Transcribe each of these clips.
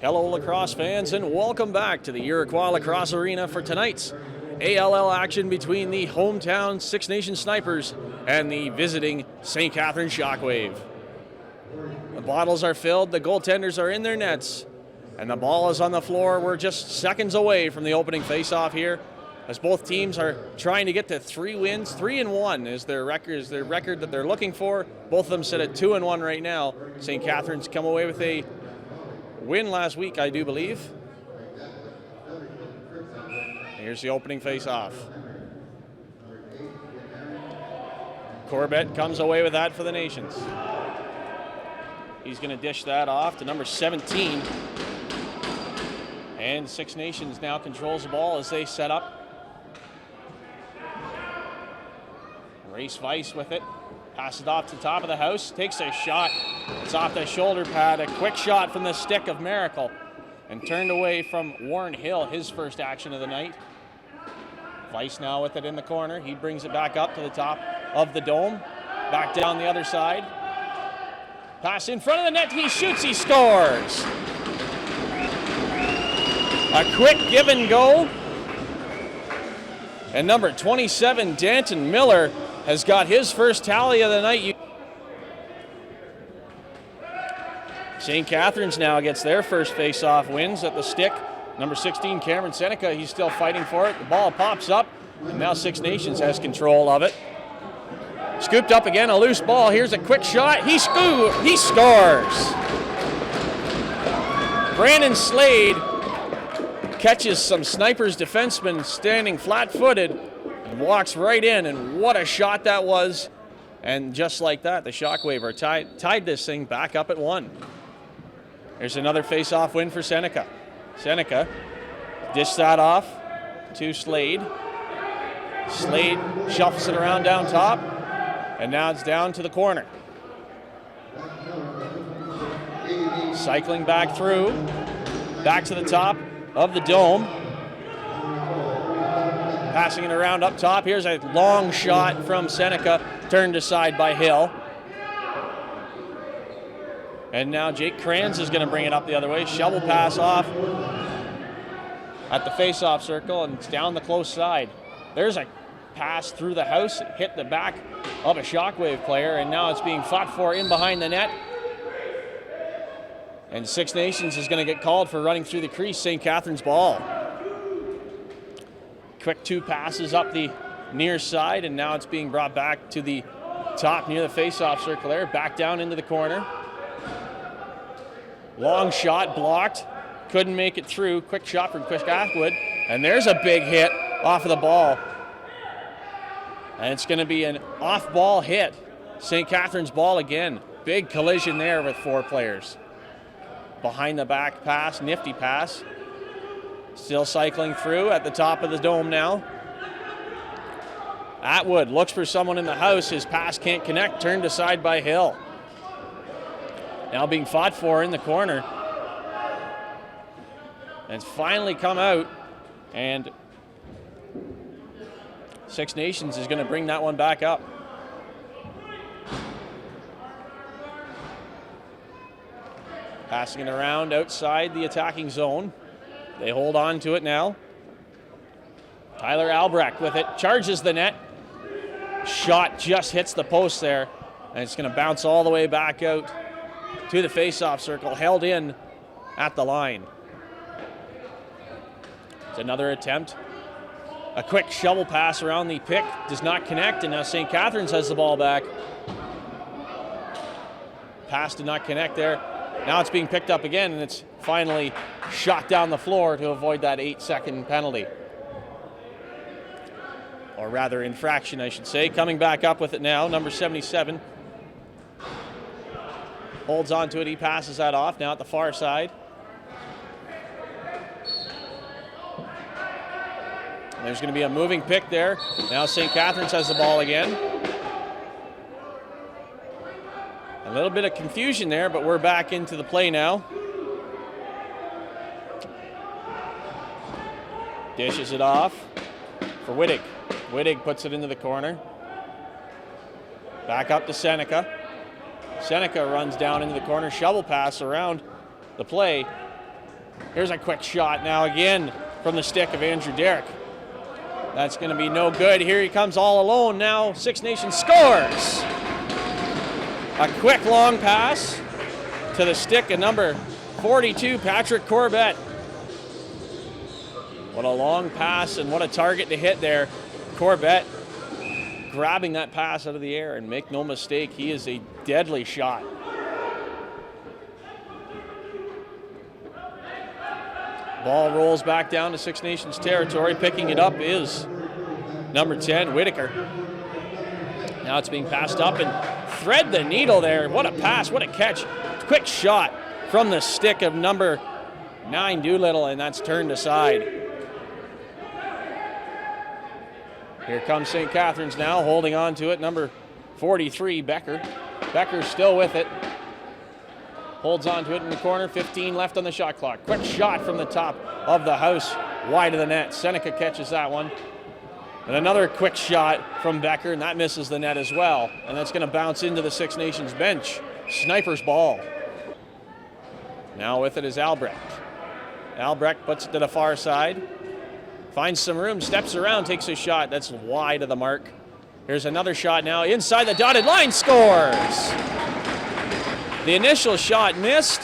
Hello lacrosse fans, and welcome back to the Iroquois Lacrosse Arena for tonight's ALL action between the hometown Six Nations Snipers and the visiting St. Catharines ShockWave. The bottles are filled, the goaltenders are in their nets, and the ball is on the floor. We're just seconds away from the opening face-off here, as both teams are trying to get to 3 wins. 3-1 is their record that they're looking for. Both of them sit at 2-1 right now. St. Catharines come away with a win last week, I do believe. Here's the opening face-off. Corbett comes away with that for the Nations. He's going to dish that off to number 17. And Six Nations now controls the ball as they set up. Race Weiss with it. Passes it off to the top of the house. Takes a shot. It's off the shoulder pad. A quick shot from the stick of Miracle. And turned away from Warren Hill, his first action of the night. Weiss now with it in the corner. He brings it back up to the top of the dome. Back down the other side. Pass in front of the net. He shoots. He scores. A quick give and go. And number 27, Danton Miller, has got his first tally of the night. St. Catharines now gets their first face-off wins at the stick. Number 16, Cameron Seneca, he's still fighting for it. The ball pops up, and now Six Nations has control of it. Scooped up again, a loose ball. Here's a quick shot. He scores. Brandon Slade catches some Snipers defenseman standing flat-footed and walks right in, and what a shot that was. And just like that, the ShockWave are tied this thing back up at 1. There's another face-off win for Seneca. Seneca dished that off to Slade. Slade shuffles it around down top, and now it's down to the corner. Cycling back through, back to the top of the dome. Passing it around up top. Here's a long shot from Seneca, turned aside by Hill. And now Jake Kranz is going to bring it up the other way. Shovel pass off at the face-off circle, and it's down the close side. There's a pass through the house. It hit the back of a ShockWave player, and now it's being fought for in behind the net. And Six Nations is going to get called for running through the crease. St. Catharines ball. Quick 2 passes up the near side, and now it's being brought back to the top near the face-off circle there. Back down into the corner. Long shot blocked. Couldn't make it through. Quick shot from Chris Gathwood. And there's a big hit off of the ball. And it's going to be an off-ball hit. St. Catharines ball again. Big collision there with 4 players. Behind the back pass, nifty pass. Still cycling through at the top of the dome now. Atwood looks for someone in the house. His pass can't connect. Turned aside by Hill. Now being fought for in the corner. And it's finally come out. And Six Nations is going to bring that one back up. Passing it around outside the attacking zone. They hold on to it now. Tyler Albrecht with it. Charges the net. Shot just hits the post there. And it's going to bounce all the way back out to the face-off circle. Held in at the line. It's another attempt. A quick shovel pass around the pick. Does not connect. And now St. Catharines has the ball back. Pass did not connect there. Now it's being picked up again, and it's finally shot down the floor to avoid that 8-second penalty. Or rather, infraction, I should say. Coming back up with it now, number 77. Holds on to it, he passes that off, now at the far side. There's going to be a moving pick there. Now St. Catharines has the ball again. A little bit of confusion there, but we're back into the play now. Dishes it off for Wittig. Wittig puts it into the corner. Back up to Seneca. Seneca runs down into the corner, shovel pass around the play. Here's a quick shot now again from the stick of Andrew Derrick. That's going to be no good. Here he comes all alone now. Six Nations scores. A quick long pass to the stick of number 42, Patrick Corbett. What a long pass and what a target to hit there. Corbett grabbing that pass out of the air, and make no mistake, he is a deadly shot. Ball rolls back down to Six Nations territory. Picking it up is number 10, Whitaker. Now it's being passed up and thread the needle there. What a pass, what a catch. Quick shot from the stick of number 9, Doolittle, and that's turned aside. Here comes St. Catharines now, holding on to it. Number 43, Becker. Becker's still with it. Holds on to it in the corner, 15 left on the shot clock. Quick shot from the top of the house, wide of the net. Seneca catches that one. And another quick shot from Becker, and that misses the net as well. And that's going to bounce into the Six Nations bench. Sniper's ball. Now with it is Albrecht. Albrecht puts it to the far side. Finds some room, steps around, takes a shot. That's wide of the mark. Here's another shot now. Inside the dotted line, scores! The initial shot missed.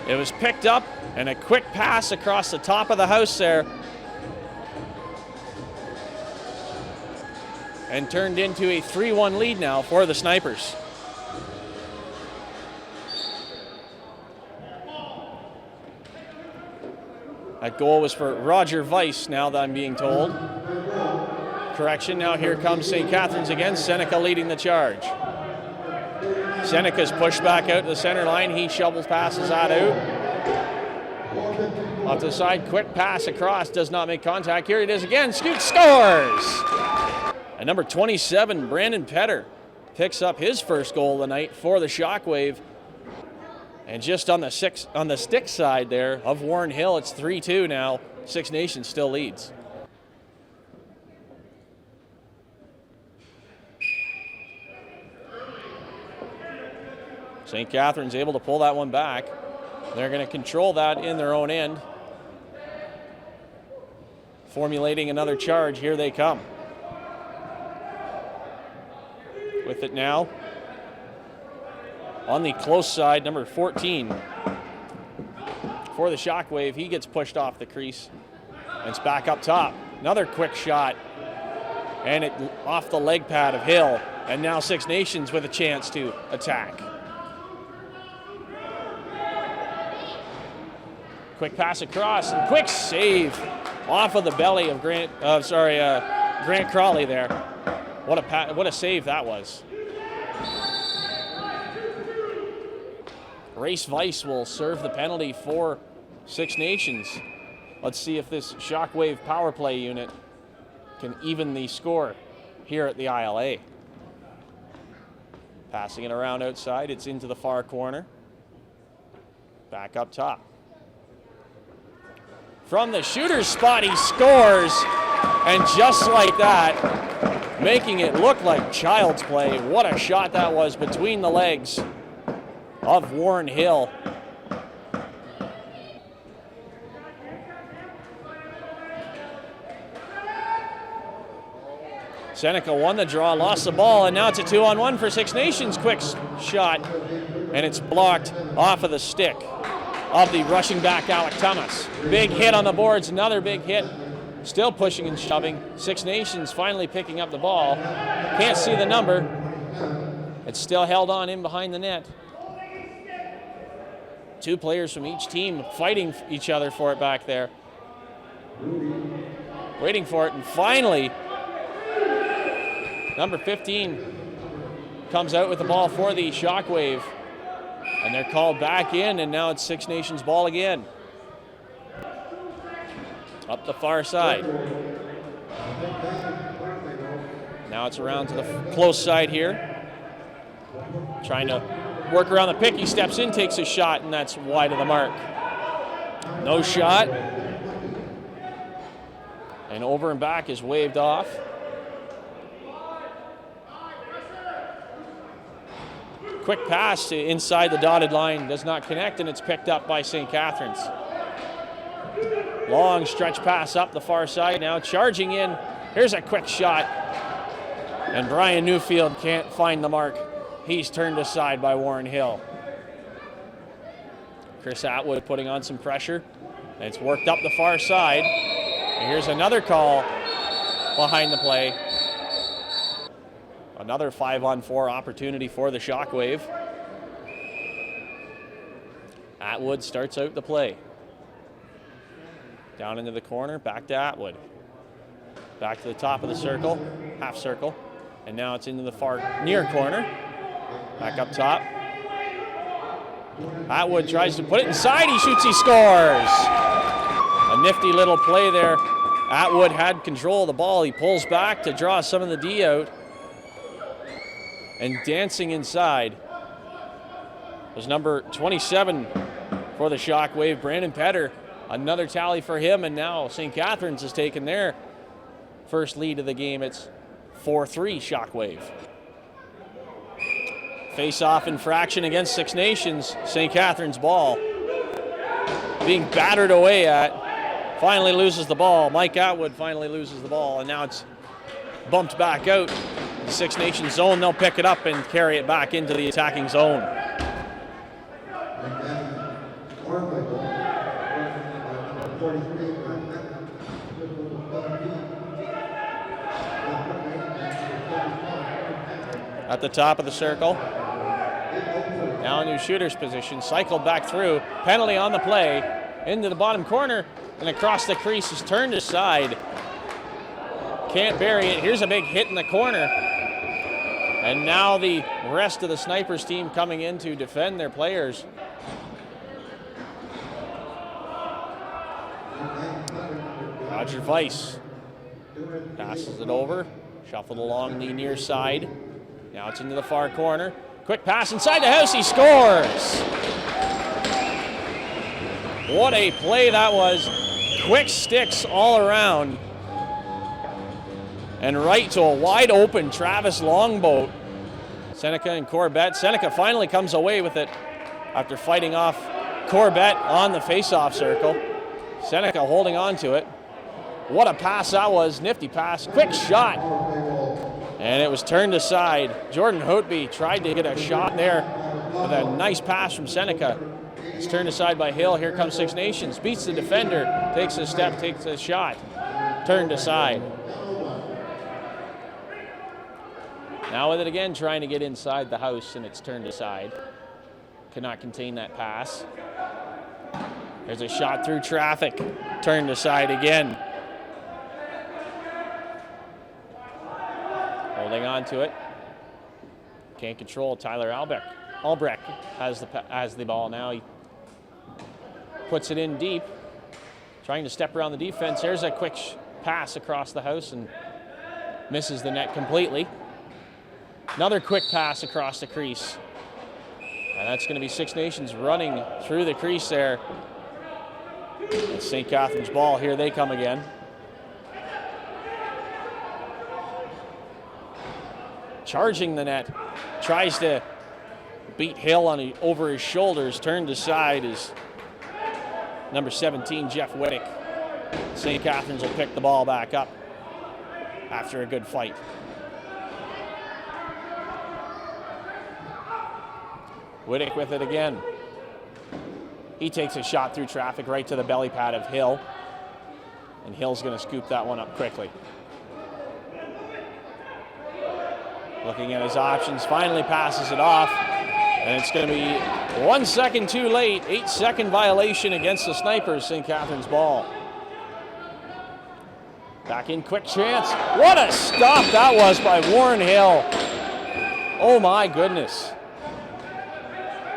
It was picked up, and a quick pass across the top of the house there. And turned into a 3-1 lead now for the Snipers. That goal was for Roger Weiss, now that I'm being told. Correction, now here comes St. Catharines again. Seneca leading the charge. Seneca's pushed back out to the center line. He shovels, passes that out. Off to the side, quick pass across, does not make contact. Here it is again, Scoot scores! And number 27, Brandon Petter, picks up his first goal of the night for the ShockWave. And just on the stick side there of Warren Hill, it's 3-2 now. Six Nations still leads. St. Catharines able to pull that one back. They're going to control that in their own end. Formulating another charge, here they come. With it now. On the close side, number 14. For the ShockWave, he gets pushed off the crease. And it's back up top. Another quick shot. And it off the leg pad of Hill. And now Six Nations with a chance to attack. Quick pass across and quick save off of the belly of Grant Crawley there. What a save that was. Race Weiss will serve the penalty for Six Nations. Let's see if this ShockWave power play unit can even the score here at the ILA. Passing it around outside, it's into the far corner. Back up top. From the shooter's spot, he scores, and just like that, making it look like child's play. What a shot that was between the legs of Warren Hill. Seneca won the draw, lost the ball, and now it's a 2-on-1 for Six Nations. Quick shot, and it's blocked off of the stick of the rushing back Alec Thomas. Big hit on the boards, another big hit. Still pushing and shoving. Six Nations finally picking up the ball. Can't see the number. It's still held on in behind the net. Two players from each team fighting each other for it back there. Waiting for it, and finally, number 15 comes out with the ball for the ShockWave. And they're called back in, and now it's Six Nations ball again. Up the far side. Now it's around to the close side here. Trying to work around the pick. He steps in, takes a shot, and that's wide of the mark. No shot. And over and back is waved off. Quick pass to inside the dotted line, does not connect, and it's picked up by St. Catharines. Long stretch pass up the far side now, charging in. Here's a quick shot. And Brian Newfield can't find the mark. He's turned aside by Warren Hill. Chris Atwood putting on some pressure. And it's worked up the far side. And here's another call behind the play. Another 5-on-4 opportunity for the ShockWave. Atwood starts out the play. Down into the corner, back to Atwood. Back to the top of the circle, half circle. And now it's into the far near corner. Back up top. Atwood tries to put it inside, he shoots, he scores! A nifty little play there. Atwood had control of the ball. He pulls back to draw some of the D out. And dancing inside was number 27 for the ShockWave, Brandon Petter. Another tally for him, and now St. Catharines has taken their first lead of the game. It's 4-3 ShockWave. Face-off infraction against Six Nations. St. Catharines ball being battered away at. Finally loses the ball. Mike Atwood finally loses the ball, and now it's bumped back out. The Six Nations zone, they'll pick it up and carry it back into the attacking zone. At the top of the circle. Now into shooter's position, cycled back through, penalty on the play, into the bottom corner, and across the crease is turned aside. Can't bury it. Here's a big hit in the corner. And now the rest of the Snipers team coming in to defend their players. Roger Weiss passes it over, shuffled along the near side. Now it's into the far corner. Quick pass inside the house, he scores! What a play that was. Quick sticks all around. And right to a wide open Travis Longboat. Seneca and Corbett. Seneca finally comes away with it after fighting off Corbett on the face-off circle. Seneca holding on to it. What a pass that was. Nifty pass. Quick shot. And it was turned aside. Jordan Hotby tried to get a shot there with a nice pass from Seneca. It's turned aside by Hill. Here comes Six Nations. Beats the defender. Takes a step, takes a shot. Turned aside. Now with it again, trying to get inside the house, and it's turned aside. Could not contain that pass. There's a shot through traffic. Turned aside again. Holding on to it. Can't control. Tyler Albrecht has the ball now. He puts it in deep. Trying to step around the defense. There's a quick pass across the house and misses the net completely. Another quick pass across the crease. And that's going to be Six Nations running through the crease there. It's St. Catharines ball. Here they come again. Charging the net. Tries to beat Hill over his shoulders. Turned aside is number 17, Jeff Whittick. St. Catharines will pick the ball back up after a good fight. Whittick with it again. He takes a shot through traffic right to the belly pad of Hill. And Hill's going to scoop that one up quickly. Looking at his options, finally passes it off. And it's going to be 1 second too late. 8-second violation against the Snipers, St. Catharines ball. Back in, quick chance. What a stop that was by Warren Hill. Oh my goodness.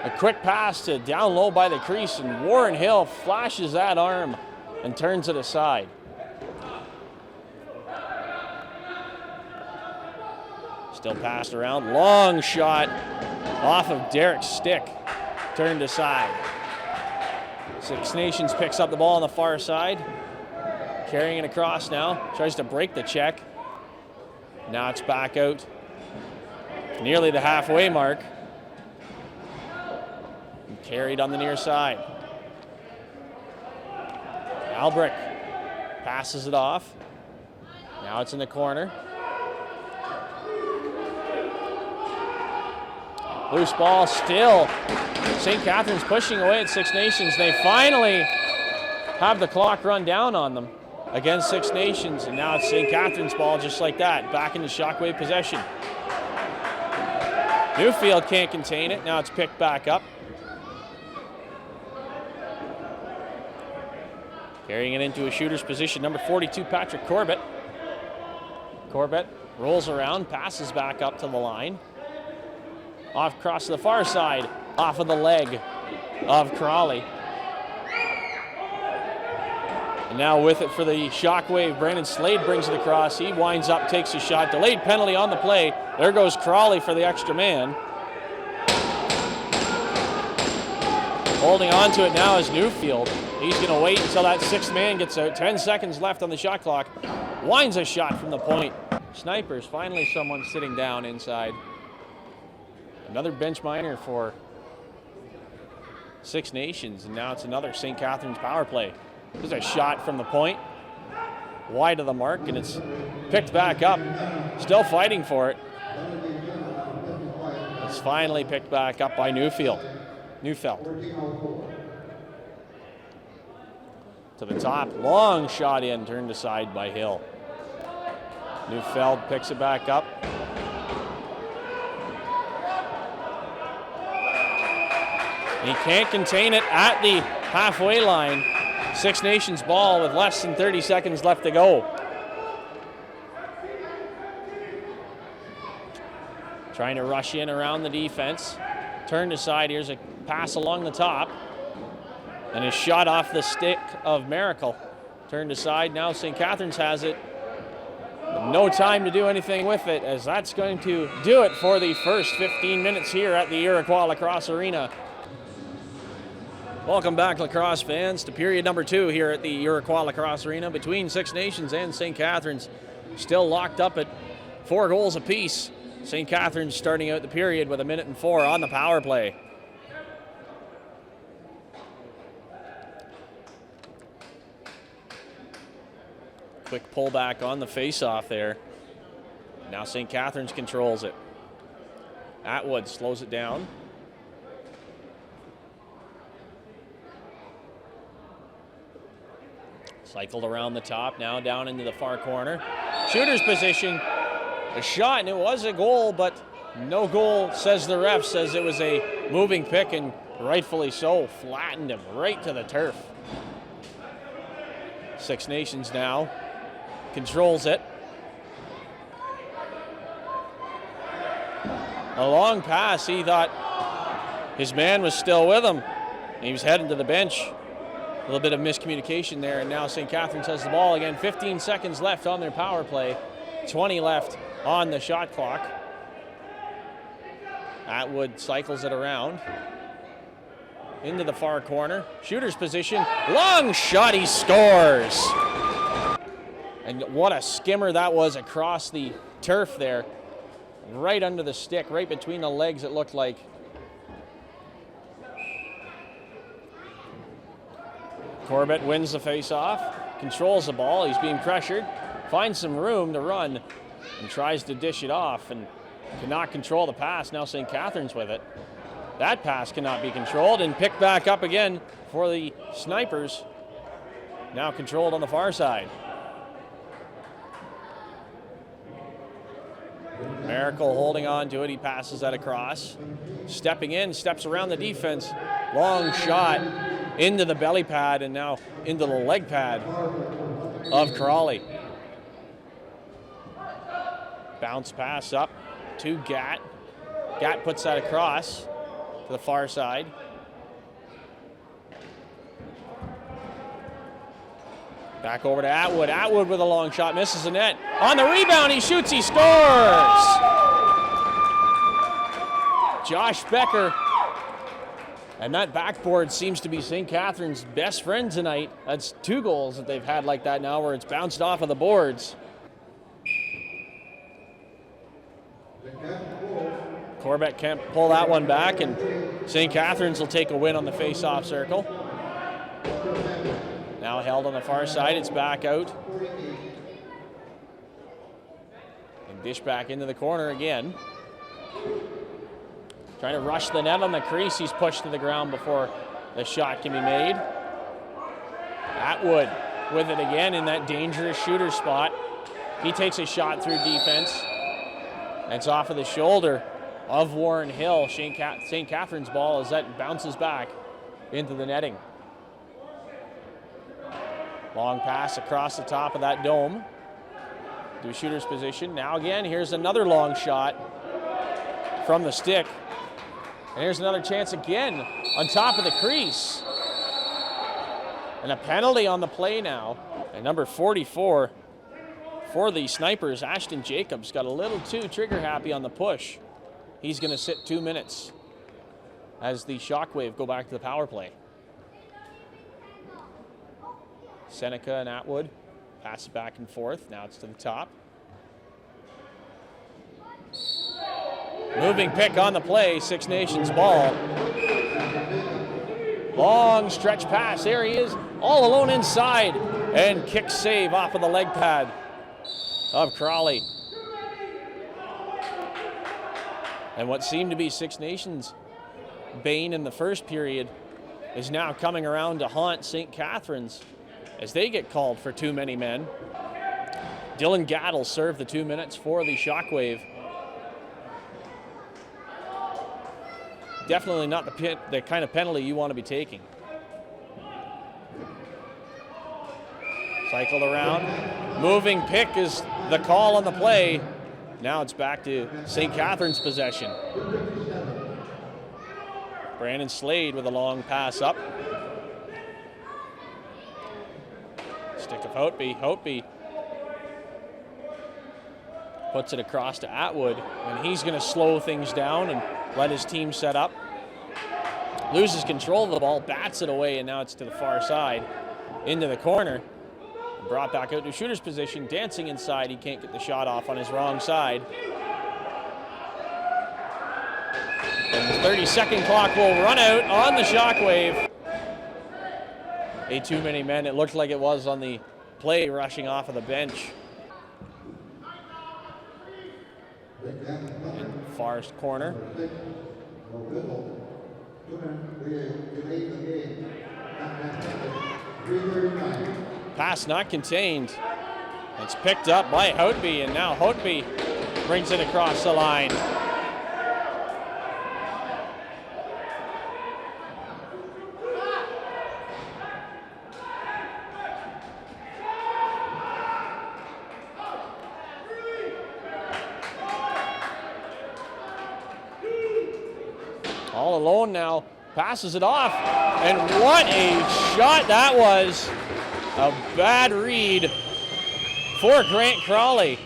A quick pass to down low by the crease, and Warren Hill flashes that arm and turns it aside. Still passed around. Long shot off of Derek's stick. Turned aside. Six Nations picks up the ball on the far side. Carrying it across now. Tries to break the check. Now it's back out. Nearly the halfway mark. Carried on the near side. Albrick passes it off. Now it's in the corner. Loose ball still. St. Catharines pushing away at Six Nations. They finally have the clock run down on them against Six Nations, and now it's St. Catharines' ball just like that, back into ShockWave possession. Newfield can't contain it. Now it's picked back up. Carrying it into a shooter's position, number 42, Patrick Corbett. Corbett rolls around, passes back up to the line. Off across to the far side, off of the leg of Crawley. And now with it for the ShockWave, Brandon Slade brings it across. He winds up, takes a shot. Delayed penalty on the play. There goes Crawley for the extra man. Holding on to it now is Newfield. He's going to wait until that sixth man gets out. 10 seconds left on the shot clock. Winds a shot from the point. Snipers, finally someone sitting down inside. Another bench minor for Six Nations, and now it's another St. Catharines power play. There's a shot from the point, wide of the mark, and it's picked back up. Still fighting for it. It's finally picked back up by Neufeld. To the top, long shot in, turned aside by Hill. Neufeld picks it back up. He can't contain it at the halfway line. Six Nations ball with less than 30 seconds left to go. Trying to rush in around the defense. Turned aside, here's a pass along the top. And a shot off the stick of Miracle. Turned aside, now St. Catharines has it. No time to do anything with it, as that's going to do it for the first 15 minutes here at the Iroquois Lacrosse Arena. Welcome back, lacrosse fans, to period number 2 here at the Iroquois Lacrosse Arena between Six Nations and St. Catharines. Still locked up at 4 goals apiece. St. Catharines starting out the period with 1:04 on the power play. Quick pullback on the face-off there. Now St. Catharines controls it. Atwood slows it down. Cycled around the top, now down into the far corner. Shooter's position, a shot, and it was a goal, but no goal, says the ref, says it was a moving pick, and rightfully so, flattened him right to the turf. Six Nations now controls it. A long pass, he thought his man was still with him. He was heading to the bench. A little bit of miscommunication there, and now St. Catharines has the ball again. 15 seconds left on their power play. 20 left on the shot clock. Atwood cycles it around. Into the far corner. Shooter's position. Long shot, he scores! And what a skimmer that was across the turf there. Right under the stick, right between the legs, it looked like. Corbett wins the face-off, controls the ball, he's being pressured, finds some room to run, and tries to dish it off, and cannot control the pass. Now St. Catharines with it. That pass cannot be controlled, and picked back up again for the Snipers. Now controlled on the far side. Miracle holding on to it, he passes that across. Stepping in, steps around the defense, long shot into the belly pad and now into the leg pad of Crawley. Bounce pass up to Gatt. Gatt puts that across to the far side. Back over to Atwood. Atwood with a long shot, misses the net. On the rebound, he shoots, he scores! Josh Becker. And that backboard seems to be St. Catharines' best friend tonight. That's 2 goals that they've had like that now, where it's bounced off of the boards. Corbett can't pull that one back, and St. Catharines will take a win on the face-off circle. Now held on the far side, it's back out. And dish back into the corner again. Trying to rush the net on the crease. He's pushed to the ground before the shot can be made. Atwood with it again in that dangerous shooter spot. He takes a shot through defense. And it's off of the shoulder of Warren Hill. St. Catharines' ball as that bounces back into the netting. Long pass across the top of that dome to a shooter's position. Now again, here's another long shot from the stick. And here's another chance again on top of the crease. And a penalty on the play now. And number 44 for the Snipers, Ashton Jacobs, got a little too trigger happy on the push. He's going to sit 2 minutes as the ShockWave go back to the power play. Seneca and Atwood pass it back and forth. Now it's to the top. Moving pick on the play, Six Nations ball. Long stretch pass, there he is, all alone inside, and kick save off of the leg pad of Crawley. And what seemed to be Six Nations' bane in the first period is now coming around to haunt St. Catharines as they get called for too many men. Dylan Gaddle served the 2 minutes for the ShockWave. Definitely not the kind of penalty you want to be taking. Cycled around. Moving pick is the call on the play. Now it's back to St. Catharines' possession. Brandon Slade with a long pass up. Stick of Hotby. Hotby puts it across to Atwood, and he's going to slow things down and let his team set up. Loses control of the ball, bats it away, and now it's to the far side, into the corner. Brought back out to shooter's position, dancing inside. He can't get the shot off on his wrong side. And the 30-second clock will run out on the ShockWave. Too many men, it looked like it was on the play, rushing off of the bench. In far corner. Pass not contained. It's picked up by Hotby, and now Hotby brings it across the line. All alone now, passes it off, and what a shot that was. A bad read for Grant Crawley,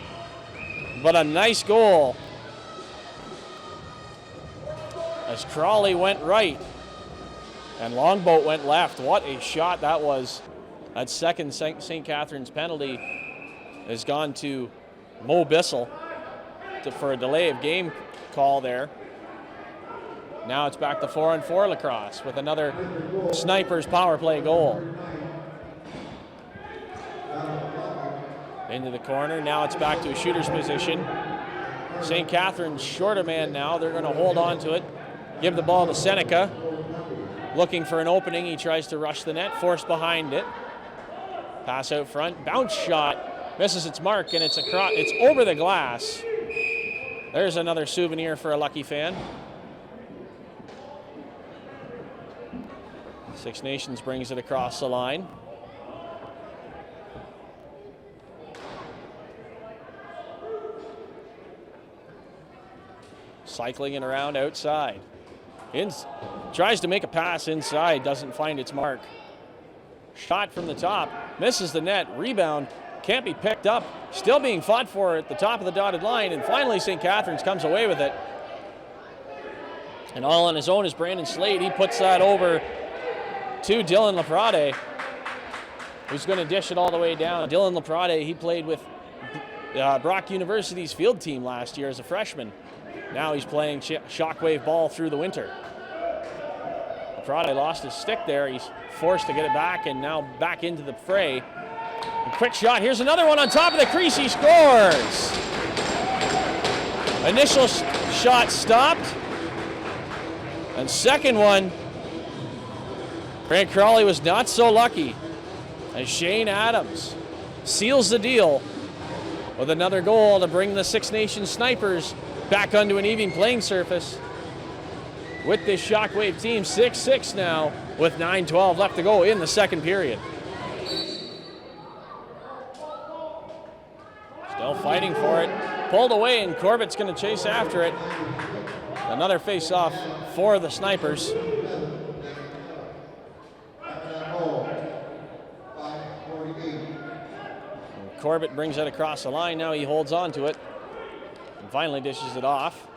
but a nice goal. As Crawley went right and Longboat went left. What a shot that was. That second St. Catharines penalty has gone to Mo Bissell for a delay of game call there. Now it's back to 4-on-4 lacrosse with another Snipers power play goal. Into the corner, now it's back to a shooter's position. St. Catharines short a man now, they're going to hold on to it. Give the ball to Seneca. Looking for an opening, he tries to rush the net, forced behind it. Pass out front, bounce shot, misses its mark, and it's over the glass. There's another souvenir for a lucky fan. Six Nations brings it across the line. Cycling it around outside. Tries to make a pass inside, doesn't find its mark. Shot from the top, misses the net, rebound, can't be picked up, still being fought for at the top of the dotted line, and finally St. Catharines comes away with it. And all on his own is Brandon Slade. He puts that over to Dylan Laprade, who's going to dish it all the way down. Dylan Laprade, he played with Brock University's field team last year as a freshman. Now he's playing ShockWave ball through the winter. Friday lost his stick there. He's forced to get it back and now back into the fray. A quick shot. Here's another one on top of the crease. He scores. Initial shot stopped. And second one, Grant Crawley was not so lucky as Shane Adams seals the deal with another goal to bring the Six Nations Snipers back onto an even playing surface. With this ShockWave team, 6-6 now with 9:12 left to go in the second period. Still fighting for it. Pulled away, and Corbett's going to chase after it. Another face-off for the Snipers. And Corbett brings it across the line. Now he holds on to it and finally dishes it off.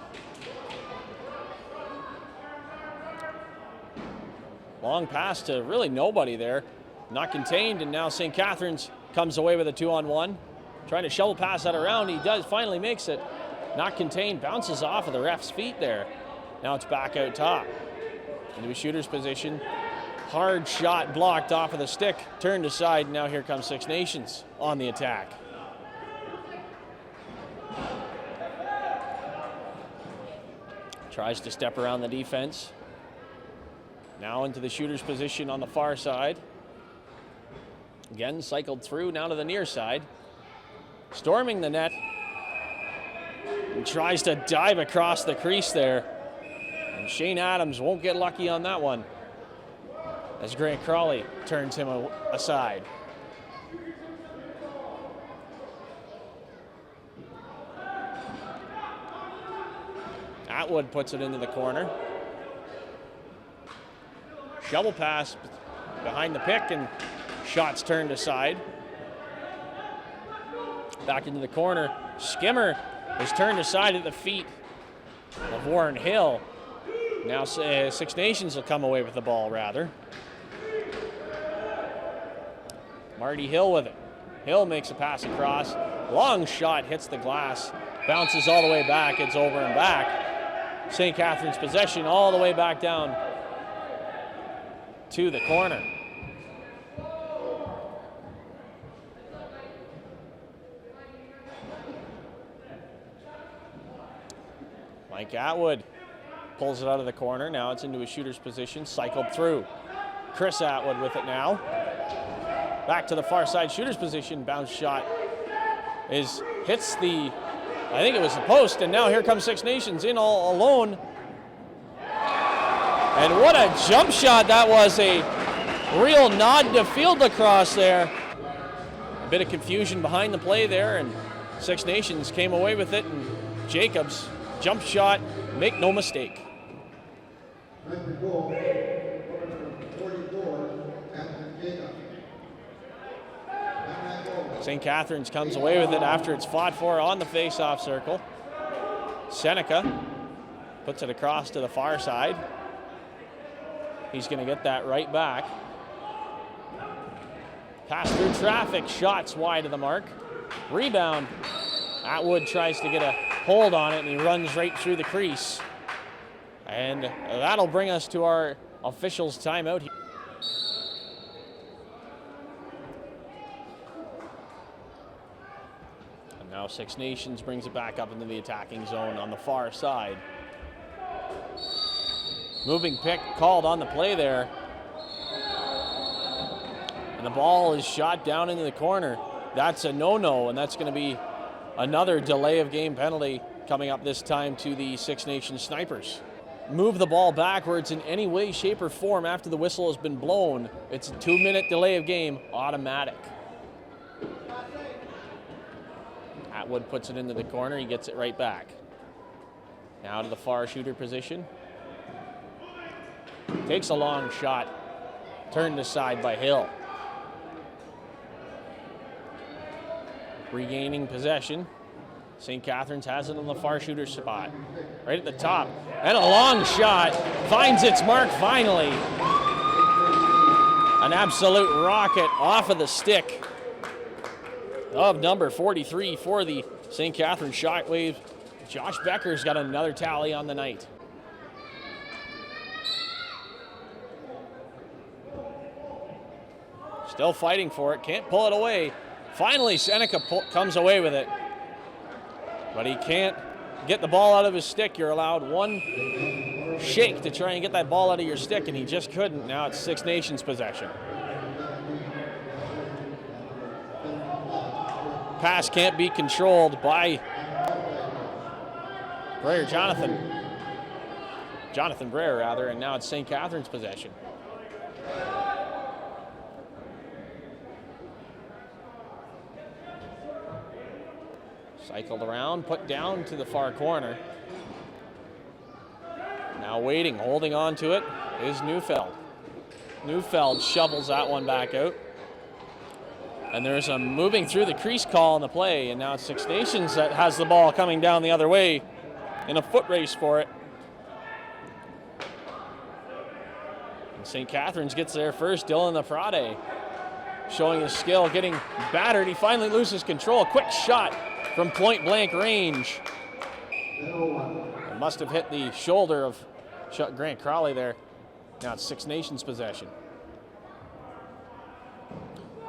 Long pass to really nobody there. Not contained, and now St. Catharines comes away with a 2-on-1. Trying to shovel pass that around. He does, finally makes it. Not contained, bounces off of the ref's feet there. Now it's back out top. Into a shooter's position. Hard shot blocked off of the stick. Turned aside, now here comes Six Nations on the attack. Tries to step around the defense. Now into the shooter's position on the far side. Again, cycled through, now to the near side. Storming the net. And tries to dive across the crease there. And Shane Adams won't get lucky on that one, as Grant Crawley turns him aside. Atwood puts it into the corner. Shovel pass behind the pick, and shots turned aside. Back into the corner. Skimmer is turned aside at the feet of Warren Hill. Now Six Nations will come away with the ball, rather. Marty Hill with it. Hill makes a pass across. Long shot hits the glass. Bounces all the way back. It's over and back. St. Catharines possession all the way back down to the corner. Mike Atwood pulls it out of the corner. Now it's into a shooter's position, cycled through. Chris Atwood with it now. Back to the far side shooter's position. Bounce shot hits the, I think it was the post, and now here comes Six Nations in all alone. And what a jump shot that was. A real nod to field lacrosse there. A bit of confusion behind the play there, and Six Nations came away with it, and Jacobs, jump shot, make no mistake. St. Catharines comes away with it after it's fought for on the face-off circle. Seneca puts it across to the far side. He's going to get that right back. Pass through traffic, shots wide of the mark. Rebound. Atwood tries to get a hold on it, and he runs right through the crease. And that'll bring us to our officials' timeout here. And now Six Nations brings it back up into the attacking zone on the far side. Moving pick called on the play there. And the ball is shot down into the corner. That's a no-no, and that's going to be another delay of game penalty coming up this time to the Six Nations Snipers. Move the ball backwards in any way, shape, or form after the whistle has been blown. It's a 2-minute delay of game, automatic. Atwood puts it into the corner. He gets it right back. Now to the far shooter position. Takes a long shot. Turned aside by Hill. Regaining possession. St. Catharines has it on the far shooter spot. Right at the top. And a long shot. Finds its mark finally. An absolute rocket off of the stick of number 43 for the St. Catharines ShockWave. Josh Becker's got another tally on the night. Still fighting for it, can't pull it away. Finally, Seneca comes away with it. But he can't get the ball out of his stick. You're allowed one shake to try and get that ball out of your stick, and he just couldn't. Now it's Six Nations possession. Pass can't be controlled by Breyer, Jonathan Breyer rather, and now it's St. Catharines possession. Cycled around, put down to the far corner. Now waiting, holding on to it is Neufeld. Neufeld shovels that one back out. And there's a moving through the crease call on the play, and now it's Six Nations that has the ball coming down the other way in a foot race for it. And St. Catharines gets there first. Dylan Laprade showing his skill, getting battered. He finally loses control. Quick shot from point blank range. It must have hit the shoulder of Grant Crowley there. Now it's Six Nations possession.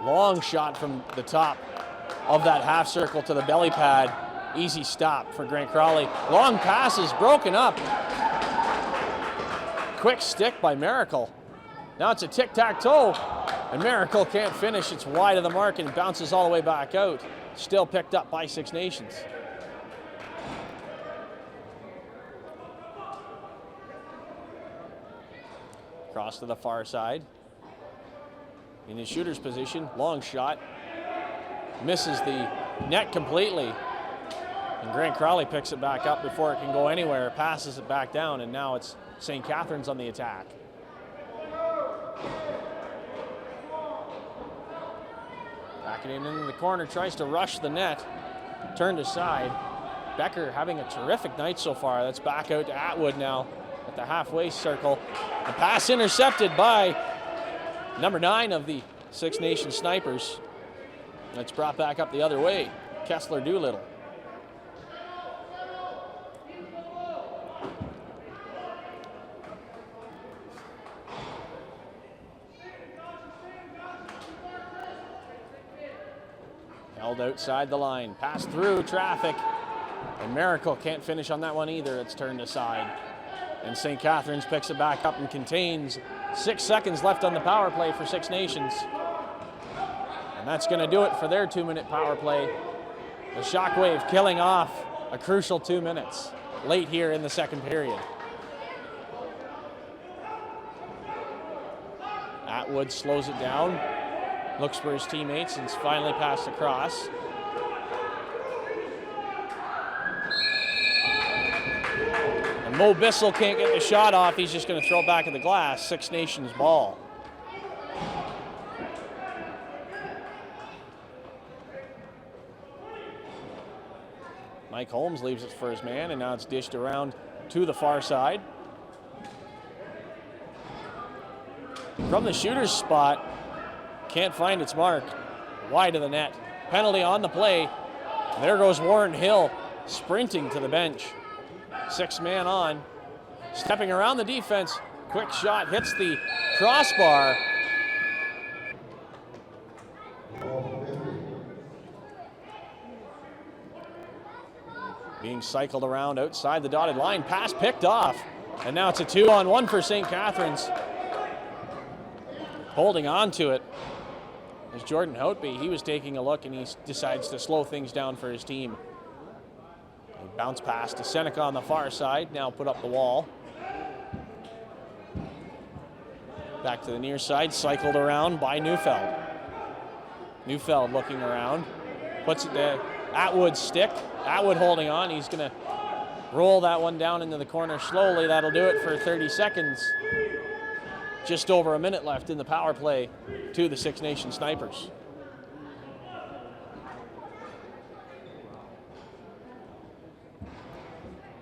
Long shot from the top of that half circle to the belly pad. Easy stop for Grant Crowley. Long passes broken up. Quick stick by Miracle. Now it's a tic-tac-toe, and Miracle can't finish. It's wide of the mark and bounces all the way back out. Still picked up by Six Nations. Cross to the far side. In his shooter's position, long shot. Misses the net completely. And Grant Crowley picks it back up before it can go anywhere, passes it back down, and now it's St. Catharines on the attack. Back it into the corner, tries to rush the net. Turned aside. Becker having a terrific night so far. That's back out to Atwood now at the halfway circle. The pass intercepted by number 9 of the Six Nations Snipers. It's brought back up the other way. Kessler Doolittle. Held outside the line. Pass through traffic. And Miracle can't finish on that one either. It's turned aside. And St. Catharines picks it back up and contains. 6 seconds left on the power play for Six Nations. And that's going to do it for their 2-minute power play. The ShockWave killing off a crucial 2 minutes late here in the second period. Atwood slows it down, looks for his teammates, and finally passed across. And Mo Bissell can't get the shot off. He's just going to throw it back at the glass. Six Nations ball. Mike Holmes leaves it for his man, and now it's dished around to the far side. From the shooter's spot, can't find its mark. Wide of the net. Penalty on the play. There goes Warren Hill sprinting to the bench. 6-man on. Stepping around the defense. Quick shot hits the crossbar. Being cycled around outside the dotted line. Pass picked off. And now it's a 2-on-1 for St. Catharines. Holding on to it is Jordan Houtby. He was taking a look and he decides to slow things down for his team. A bounce pass to Seneca on the far side. Now put up the wall. Back to the near side. Cycled around by Neufeld. Neufeld looking around. Puts it to Atwood's stick. Atwood holding on. He's going to roll that one down into the corner slowly. That'll do it for 30 seconds. Just over a minute left in the power play to the Six Nations Snipers.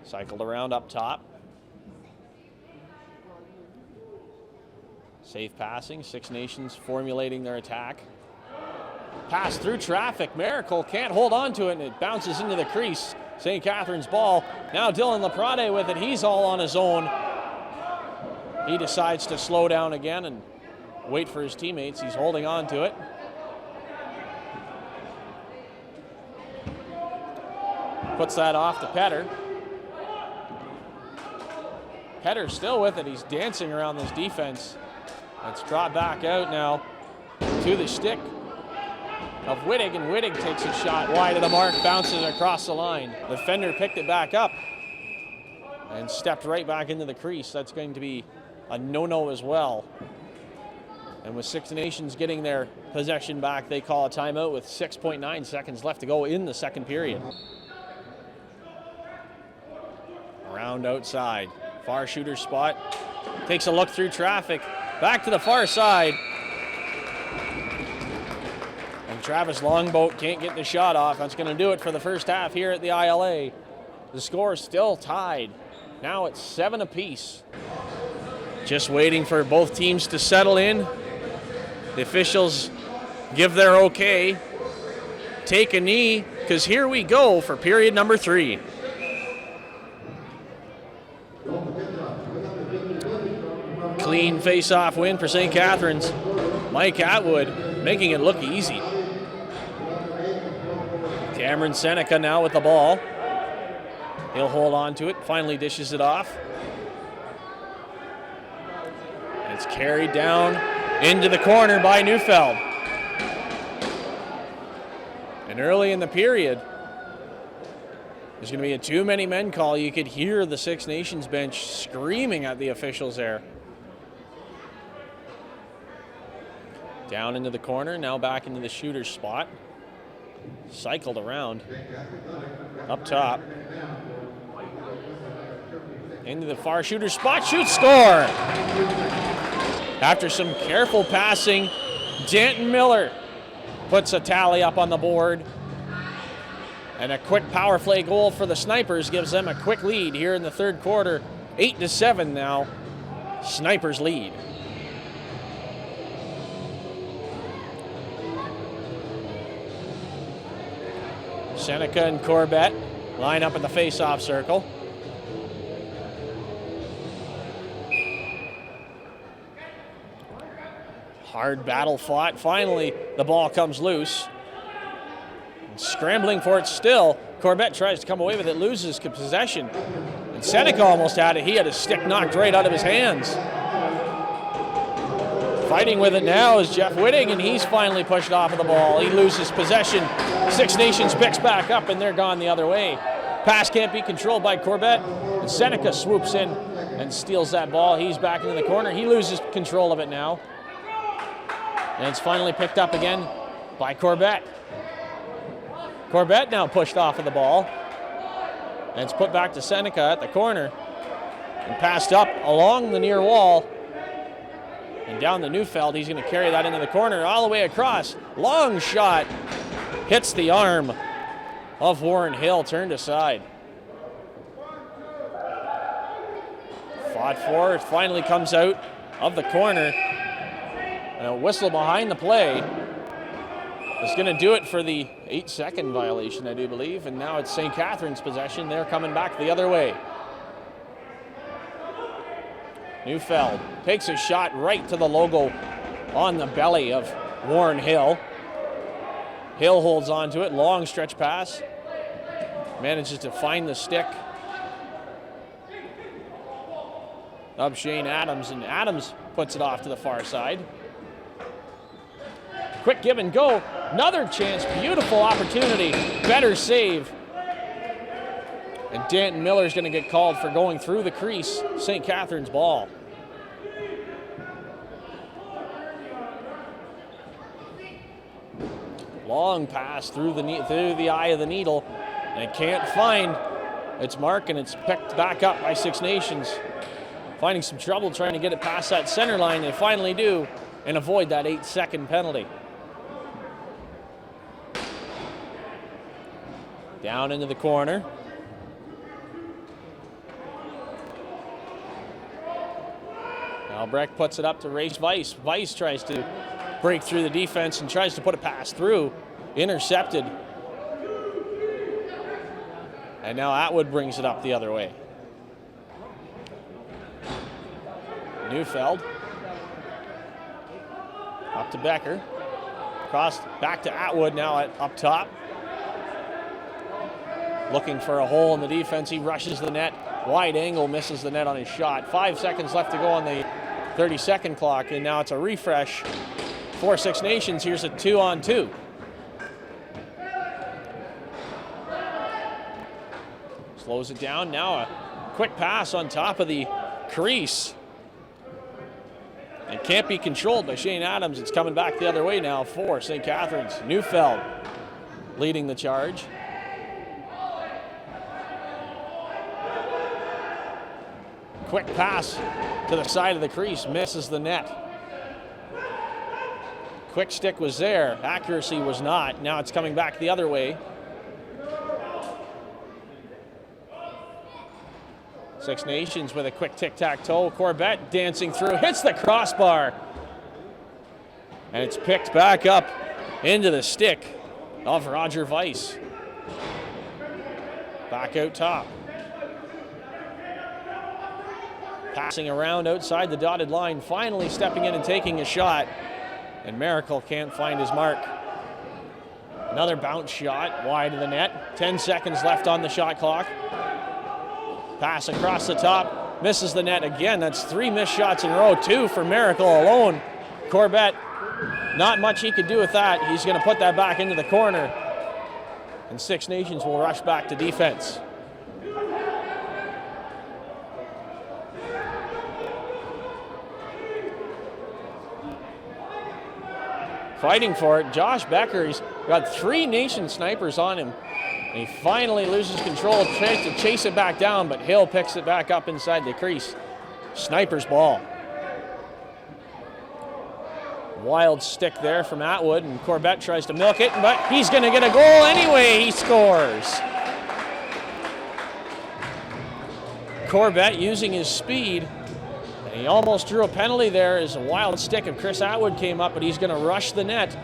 Cycled around up top. Safe passing. Six Nations formulating their attack. Pass through traffic. Miracle can't hold on to it, and it bounces into the crease. St. Catharines ball. Now Dylan Laprade with it. He's all on his own. He decides to slow down again and wait for his teammates. He's holding on to it. Puts that off to Petter. Petter still with it. He's dancing around this defense. It's dropped back out now to the stick of Wittig, and Wittig takes a shot wide of the mark, bounces across the line. The defender picked it back up and stepped right back into the crease. That's going to be a no-no as well. And with Six Nations getting their possession back, they call a timeout with 6.9 seconds left to go in the second period. Around outside, far shooter spot, takes a look through traffic, back to the far side. And Travis Longboat can't get the shot off. That's going to do it for the first half here at the ILA. The score is still tied. Now it's 7 apiece. Just waiting for both teams to settle in. The officials give their okay. Take a knee, because here we go for period number 3. Clean face-off win for St. Catharines. Mike Atwood making it look easy. Cameron Seneca now with the ball. He'll hold on to it, finally dishes it off. And it's carried down into the corner by Neufeld. And early in the period, there's going to be a too many men call. You could hear the Six Nations bench screaming at the officials there. Down into the corner, now back into the shooter's spot. Cycled around. Up top. Into the far shooter's spot, shoots, score! After some careful passing, Danton Miller puts a tally up on the board. And a quick power play goal for the Snipers gives them a quick lead here in the third quarter. 8-7 now. Snipers lead. Seneca and Corbett line up in the face-off circle. Hard battle fought. Finally, the ball comes loose. And scrambling for it still. Corbett tries to come away with it, loses possession. And Seneca almost had it. He had his stick knocked right out of his hands. Fighting with it now is Jeff Wittig, and he's finally pushed off of the ball. He loses possession. Six Nations picks back up, and they're gone the other way. Pass can't be controlled by Corbett. And Seneca swoops in and steals that ball. He's back into the corner. He loses control of it now. And it's finally picked up again by Corbett. Corbett now pushed off of the ball. And it's put back to Seneca at the corner. And passed up along the near wall. And down the Neufeld, he's going to carry that into the corner all the way across. Long shot. Hits the arm of Warren Hill, turned aside. Fought for, it finally comes out of the corner. And a whistle behind the play is going to do it for the 8-second violation, I do believe. And now it's St. Catharines' possession. They're coming back the other way. Neufeld takes a shot right to the logo on the belly of Warren Hill. Hill holds on to it, long stretch pass. Manages to find the stick of Shane Adams, and Adams puts it off to the far side. Quick give and go, another chance, beautiful opportunity, better save. And Danton Miller's going to get called for going through the crease. St. Catharines ball. Long pass through the eye of the needle. And it can't find its mark, and it's picked back up by Six Nations. Finding some trouble trying to get it past that center line. They finally do, and avoid that 8-second penalty. Down into the corner. Albrecht puts it up to Race Weiss. Weiss tries to break through the defense and tries to put a pass through. Intercepted. And now Atwood brings it up the other way. Neufeld. Up to Becker. Cross back to Atwood now up top. Looking for a hole in the defense. He rushes the net. Wide angle, misses the net on his shot. 5 seconds left to go on the 30-second clock, and now it's a refresh for Six Nations. Here's a 2-on-2. Slows it down. Now a quick pass on top of the crease. It can't be controlled by Shane Adams. It's coming back the other way now for St. Catharines. Neufeld leading the charge. Quick pass to the side of the crease, misses the net. Quick stick was there, accuracy was not. Now it's coming back the other way. Six Nations with a quick tic-tac-toe. Corbett dancing through, hits the crossbar. And it's picked back up into the stick of Roger Weiss. Back out top. Passing around outside the dotted line, finally stepping in and taking a shot. And Miracle can't find his mark. Another bounce shot wide of the net. 10 seconds left on the shot clock. Pass across the top, misses the net again. That's 3 missed shots in a row, 2 for Miracle alone. Corbett, not much he could do with that. He's going to put that back into the corner. And Six Nations will rush back to defense. Fighting for it, Josh Becker. He's got 3 Nation snipers on him. And he finally loses control, tries to chase it back down, but Hill picks it back up inside the crease. Sniper's ball. Wild stick there from Atwood, and Corbett tries to milk it, but he's going to get a goal anyway. He scores. Corbett using his speed. And he almost drew a penalty there as a wild stick of Chris Atwood came up, but he's going to rush the net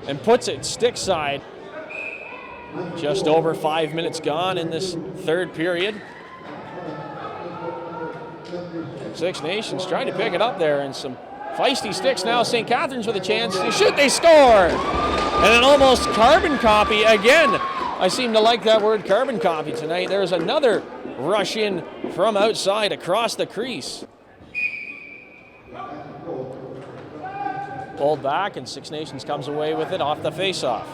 and puts it stick side. Just over 5 minutes gone in this third period. Six Nations trying to pick it up there, and some feisty sticks now. St. Catharines with a chance to shoot. They score! And an almost carbon copy again. I seem to like that word carbon copy tonight. There's another rush in from outside across the crease. Pulled back, and Six Nations comes away with it off the faceoff.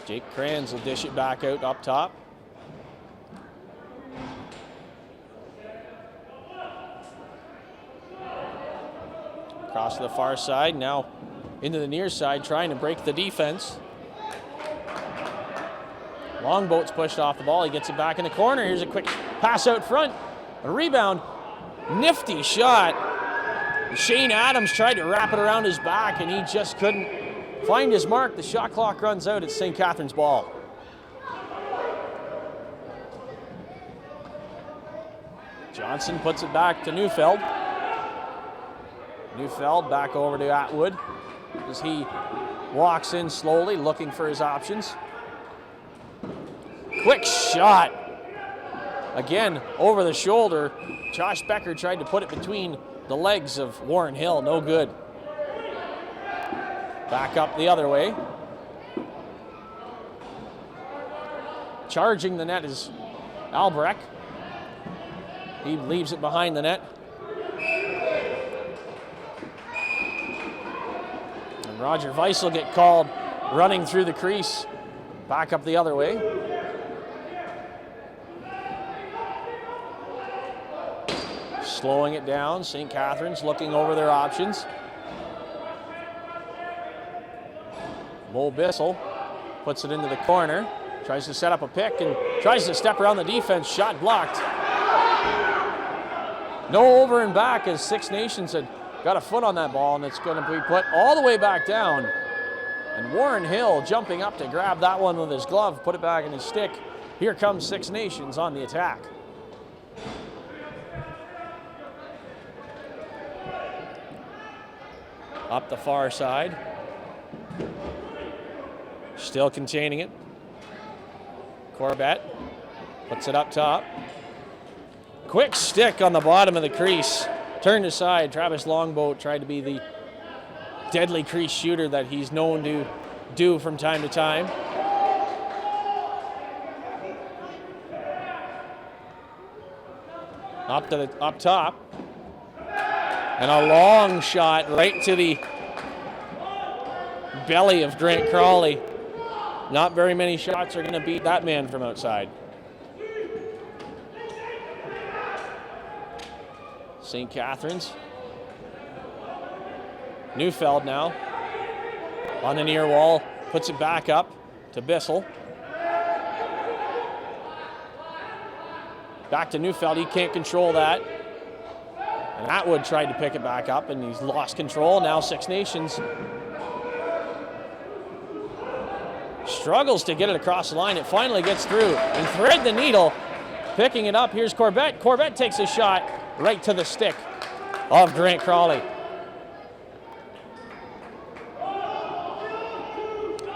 Jake Kranz will dish it back out up top. Across to the far side, now into the near side, trying to break the defense. Longboat's pushed off the ball. He gets it back in the corner. Here's a quick pass out front. A rebound. Nifty shot. Shane Adams tried to wrap it around his back, and he just couldn't find his mark. The shot clock runs out. It's St. Catharines' ball. Johnson puts it back to Neufeld. Neufeld back over to Atwood as he walks in slowly, looking for his options. Quick shot. Again, over the shoulder. Josh Becker tried to put it between the legs of Warren Hill. No good. Back up the other way. Charging the net is Albrecht. He leaves it behind the net. And Roger Weiss will get called running through the crease. Back up the other way. Slowing it down. St. Catharines looking over their options. Mo Bissell puts it into the corner. Tries to set up a pick and tries to step around the defense. Shot blocked. No over and back as Six Nations had got a foot on that ball, and it's going to be put all the way back down. And Warren Hill jumping up to grab that one with his glove, put it back in his stick. Here comes Six Nations on the attack. Up the far side. Still containing it. Corbett puts it up top. Quick stick on the bottom of the crease. turned aside. Travis Longboat tried to be the deadly crease shooter that he's known to do from time to time. Up top. And a long shot right to the belly of Grant Crawley. Not very many shots are going to beat that man from outside. St. Catharines. Neufeld now on the near wall, puts it back up to Bissell. Back to Neufeld, he can't control that. And Atwood tried to pick it back up and he's lost control. Now Six Nations struggles to get it across the line. It finally gets through and thread the needle. Picking it up, here's Corbett. Corbett takes a shot right to the stick of Grant Crawley.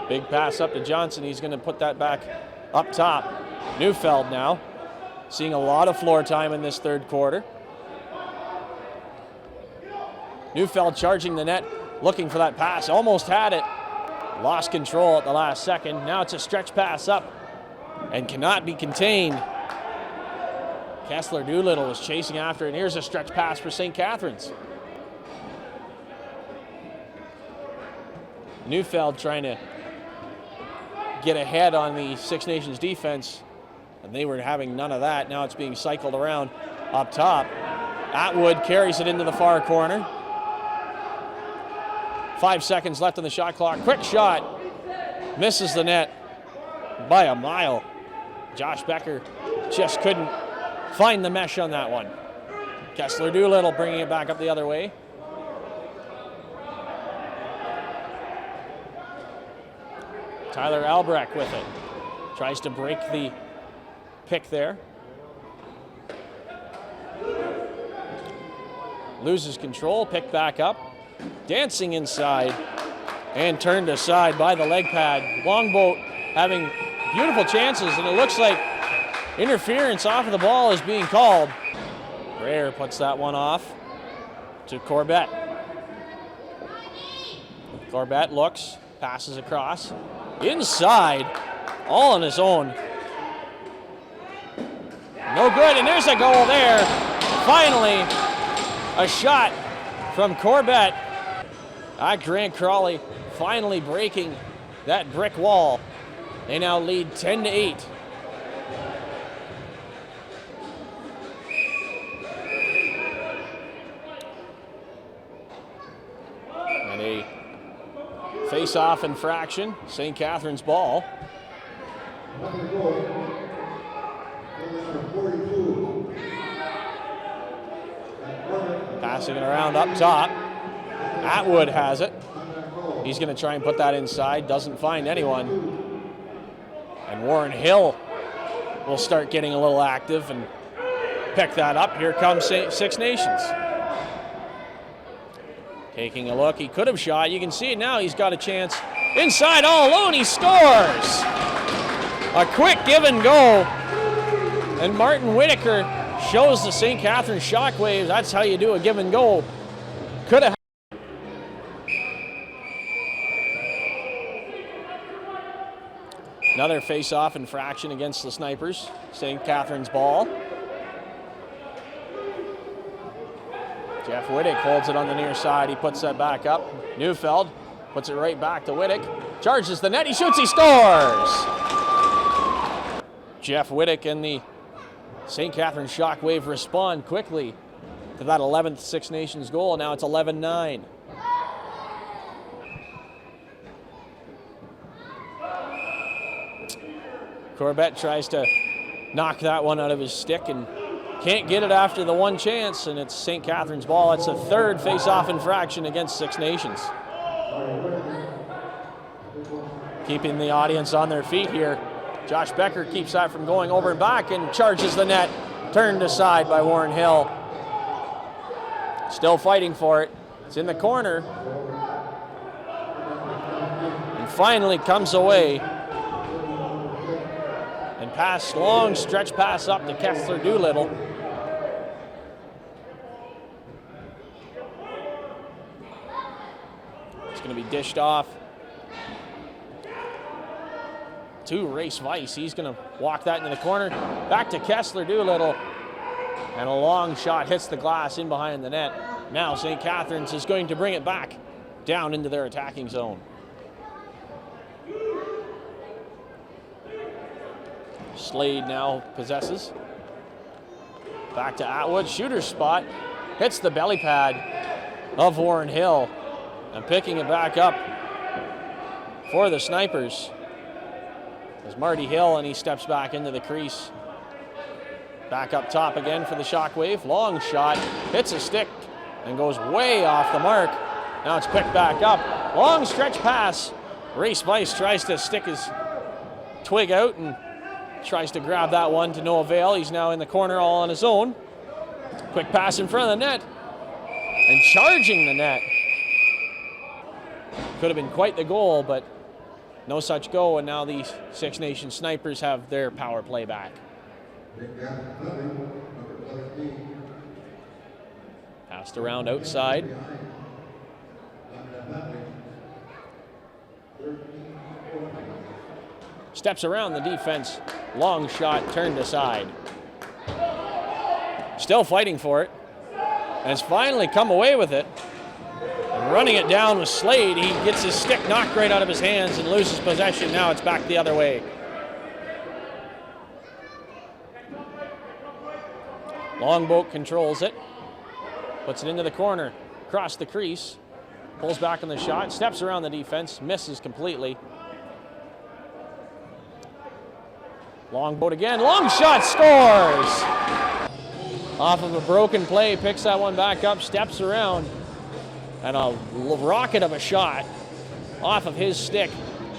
Big pass up to Johnson. He's going to put that back up top. Neufeld now, seeing a lot of floor time in this third quarter. Neufeld charging the net, looking for that pass. Almost had it. Lost control at the last second. Now it's a stretch pass up and cannot be contained. Kessler Doolittle was chasing after it. And here's a stretch pass for St. Catharines. Neufeld trying to get ahead on the Six Nations defense, and they were having none of that. Now it's being cycled around up top. Atwood carries it into the far corner. 5 seconds left on the shot clock. Quick shot. Misses the net by a mile. Josh Becker just couldn't find the mesh on that one. Kessler Doolittle bringing it back up the other way. Tyler Albrecht with it. Tries to break the pick there. Loses control, picked back up. Dancing inside and turned aside by the leg pad. Longboat having beautiful chances, and it looks like interference off of the ball is being called. Brayer puts that one off to Corbett. Corbett looks, passes across. Inside, all on his own. No good, and there's a goal there. Finally, a shot from Corbett. Grant Crawley finally breaking that brick wall. They now lead 10-8. And a face-off infraction, St. Catharines ball. Passing it around up top. Atwood has it. He's going to try and put that inside. Doesn't find anyone. And Warren Hill will start getting a little active and pick that up. Here comes Six Nations. Taking a look. He could have shot. You can see it now. He's got a chance. Inside all alone. He scores. A quick give and go. And Martin Whitaker shows the St. Catharines ShockWave. That's how you do a give and go. Could have. Another face-off infraction against the Snipers. St. Catharines ball. Jeff Wittick holds it on the near side. He puts that back up. Neufeld puts it right back to Wittick. Charges the net. He shoots. He scores. Jeff Wittick and the St. Catharines ShockWave respond quickly to that 11th Six Nations goal. Now it's 11-9. Corbett tries to knock that one out of his stick and can't get it after the one chance, and it's St. Catharines ball. It's a third face-off infraction against Six Nations. Keeping the audience on their feet here. Josh Becker keeps that from going over and back and charges the net. Turned aside by Warren Hill. Still fighting for it. It's in the corner. And finally comes away. And pass, long stretch pass up to Kessler Doolittle. It's going to be dished off to Race Weiss. He's going to walk that into the corner. Back to Kessler Doolittle. And a long shot hits the glass in behind the net. Now St. Catharines is going to bring it back down into their attacking zone. Slade now possesses. Back to Atwood, shooter's spot. Hits the belly pad of Warren Hill. And picking it back up for the Snipers is Marty Hill, and he steps back into the crease. Back up top again for the ShockWave. Long shot, hits a stick, and goes way off the mark. Now it's picked back up. Long stretch pass. Race Weiss tries to stick his twig out and tries to grab that one to no avail. He's now in the corner all on his own. Quick pass in front of the net. And charging the net. Could have been quite the goal, but no such go, and now these Six Nations Snipers have their power play back. Passed around outside. Steps around the defense. Long shot turned aside. Still fighting for it. And has finally come away with it. And running it down with Slade. He gets his stick knocked right out of his hands and loses possession. Now it's back the other way. Longboat controls it. Puts it into the corner. Across the crease. Pulls back on the shot. Steps around the defense. Misses completely. Longboat again. Long shot, scores! Off of a broken play. Picks that one back up. Steps around. And a rocket of a shot off of his stick.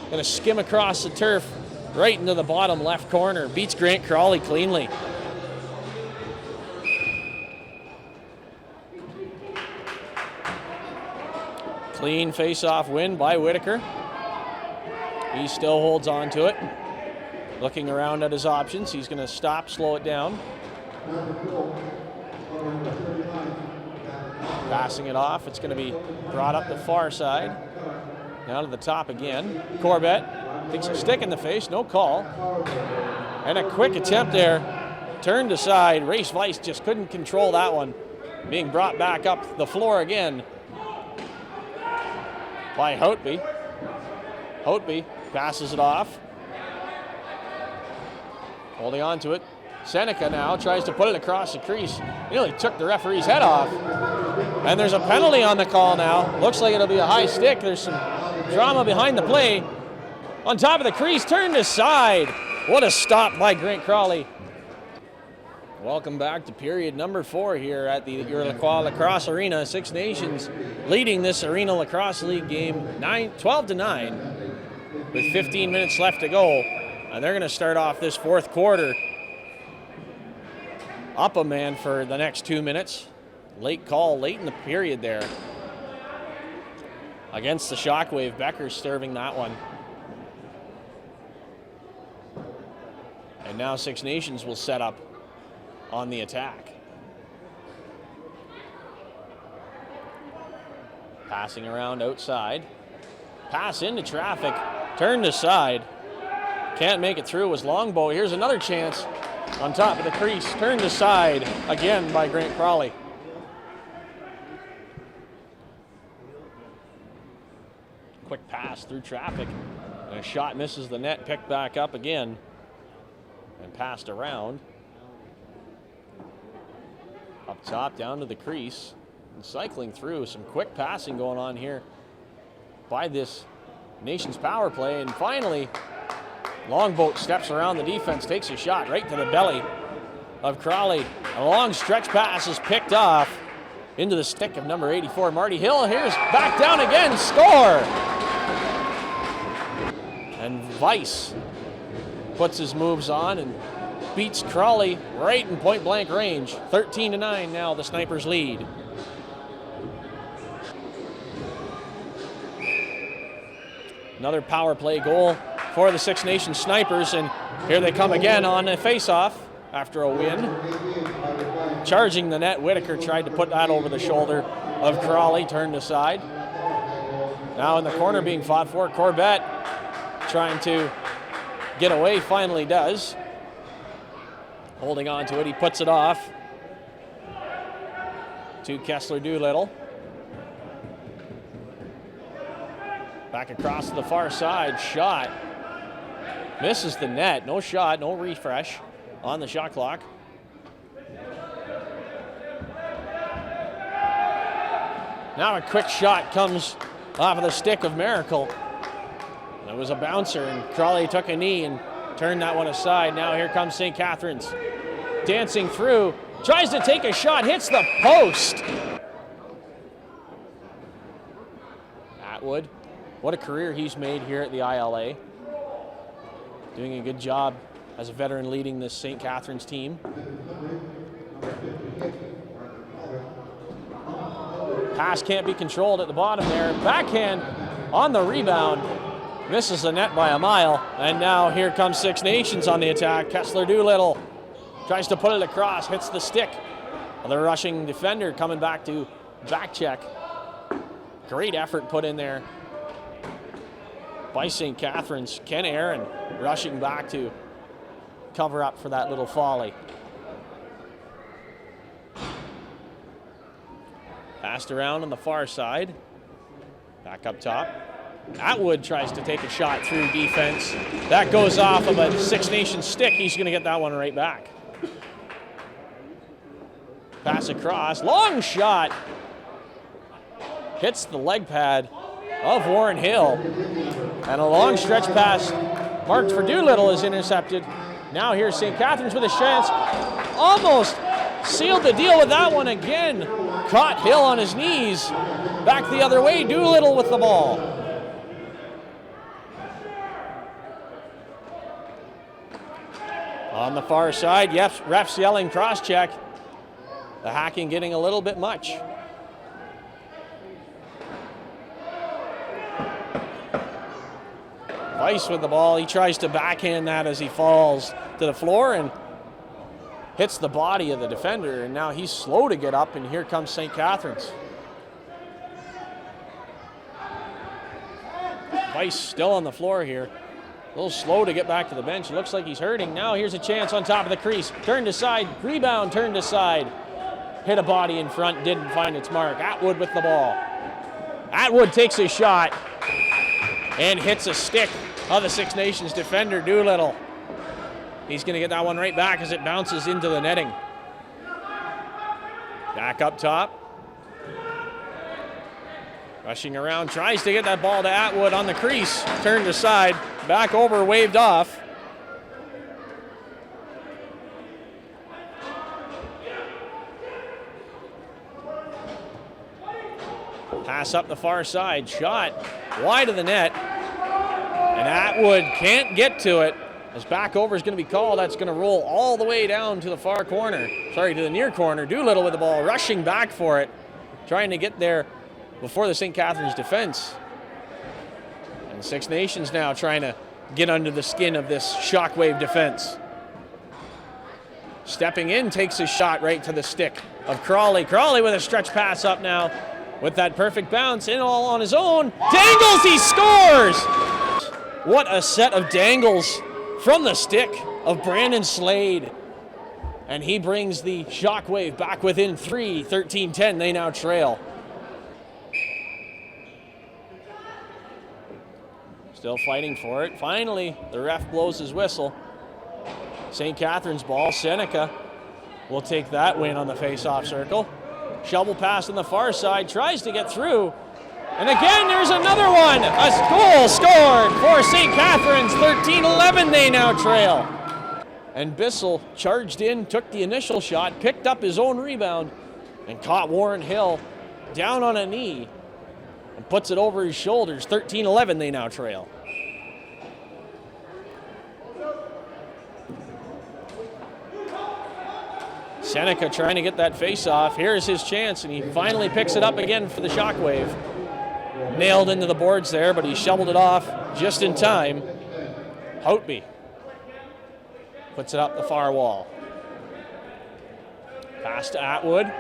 Going to skim across the turf right into the bottom left corner. Beats Grant Crawley cleanly. Clean face-off win by Whitaker. He still holds on to it. Looking around at his options. He's going to stop, slow it down. Passing it off. It's going to be brought up the far side. Now to the top again. Corbett takes a stick in the face. No call. And a quick attempt there. Turned aside. Race Weiss just couldn't control that one. Being brought back up the floor again by Houtby. Houtby passes it off. Holding on to it. Seneca now tries to put it across the crease. Nearly took the referee's head off. And there's a penalty on the call now. Looks like it'll be a high stick. There's some drama behind the play. On top of the crease, turned aside. What a stop by Grant Crawley. Welcome back to period number 4 here at the Iroquois Lacrosse Arena. Six Nations leading this Arenalacrosseleague game 12-9 with 15 minutes left to go. And they're going to start off this fourth quarter up a man for the next 2 minutes. Late call, late in the period there. Against the ShockWave, Becker's serving that one. And now Six Nations will set up on the attack. Passing around outside. Pass into traffic, turned aside. Can't make it through, was Longbow. Here's another chance on top of the crease, turned aside again by Grant Crawley. Quick pass through traffic, and a shot misses the net, picked back up again, and passed around. Up top, down to the crease, and cycling through. Some quick passing going on here by this Nation's power play, and finally, Longboat steps around the defense, takes a shot right to the belly of Crawley. A long stretch pass is picked off into the stick of number 84, Marty Hill. Here's back down again, score! And Weiss puts his moves on and beats Crawley right in point-blank range. 13-9 now, the Snipers lead. Another power play goal for the Six Nations Snipers, and here they come again on a face-off after a win. Charging the net, Whitaker tried to put that over the shoulder of Crawley, turned aside. Now in the corner being fought for. Corbett trying to get away, finally does. Holding on to it, he puts it off to Kessler Doolittle. Back across to the far side, shot. Misses the net, no shot, no refresh on the shot clock. Now a quick shot comes off of the stick of Miracle. It was a bouncer, and Crawley took a knee and turned that one aside. Now here comes St. Catharines. Dancing through, tries to take a shot, hits the post. Atwood, what a career he's made here at the ILA. Doing a good job as a veteran leading this St. Catharines team. Pass can't be controlled at the bottom there. Backhand on the rebound. Misses the net by a mile. And now here comes Six Nations on the attack. Kessler Doolittle tries to put it across, hits the stick. The rushing defender coming back to back check. Great effort put in there by St. Catharines. Ken Aaron rushing back to cover up for that little folly. Passed around on the far side. Back up top. Atwood tries to take a shot through defense. That goes off of a Six Nations stick. He's going to get that one right back. Pass across. Long shot. Hits the leg pad of Warren Hill. And a long stretch pass marked for Doolittle is intercepted. Now here's St. Catharines with a chance. Almost sealed the deal with that one again. Caught Hill on his knees. Back the other way, Doolittle with the ball. On the far side, yes, refs yelling cross-check. The hacking getting a little bit much. Weiss with the ball. He tries to backhand that as he falls to the floor and hits the body of the defender, and now he's slow to get up, and here comes St. Catharines. Weiss still on the floor here. A little slow to get back to the bench. It looks like he's hurting. Now here's a chance on top of the crease. Turned aside, rebound turned aside. Hit a body in front, didn't find its mark. Atwood with the ball. Atwood takes a shot and hits a stick of the Six Nations defender, Doolittle. He's going to get that one right back as it bounces into the netting. Back up top. Rushing around, tries to get that ball to Atwood on the crease. Turned aside, back over, waved off. Pass up the far side, shot wide of the net. And Atwood can't get to it. As back over is going to be called, that's going to roll all the way down to the far corner. Sorry, to the near corner. Doolittle with the ball, rushing back for it. Trying to get there before the St. Catharines defense. And Six Nations now trying to get under the skin of this ShockWave defense. Stepping in, takes a shot right to the stick of Crawley. Crawley with a stretch pass up now with that perfect bounce in all on his own. Dangles, he scores! What a set of dangles from the stick of Brandon Slade. And he brings the ShockWave back within 3, 13-10. They now trail. Still fighting for it. Finally, the ref blows his whistle. St. Catharines ball. Seneca will take that win on the face-off circle. Shovel pass on the far side. Tries to get through. And again, there's another one. A goal scored for St. Catharines. 13-11 they now trail. And Bissell charged in, took the initial shot, picked up his own rebound, and caught Warren Hill down on a knee and puts it over his shoulders. 13-11 they now trail. Seneca trying to get that face off. Here's his chance, and he finally picks it up again for the ShockWave. Nailed into the boards there, but he shoveled it off just in time. Houtby puts it up the far wall. Pass to Atwood.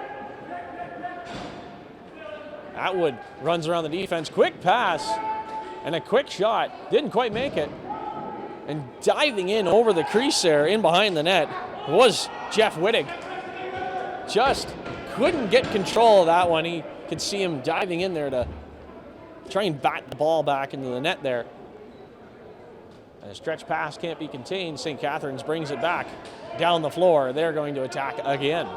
Atwood runs around the defense. Quick pass and a quick shot. Didn't quite make it. And diving in over the crease there, in behind the net, was Jeff Wittig. Just couldn't get control of that one. He could see him diving in there to try and bat the ball back into the net there. And a stretch pass can't be contained. St. Catharines brings it back down the floor. They're going to attack again.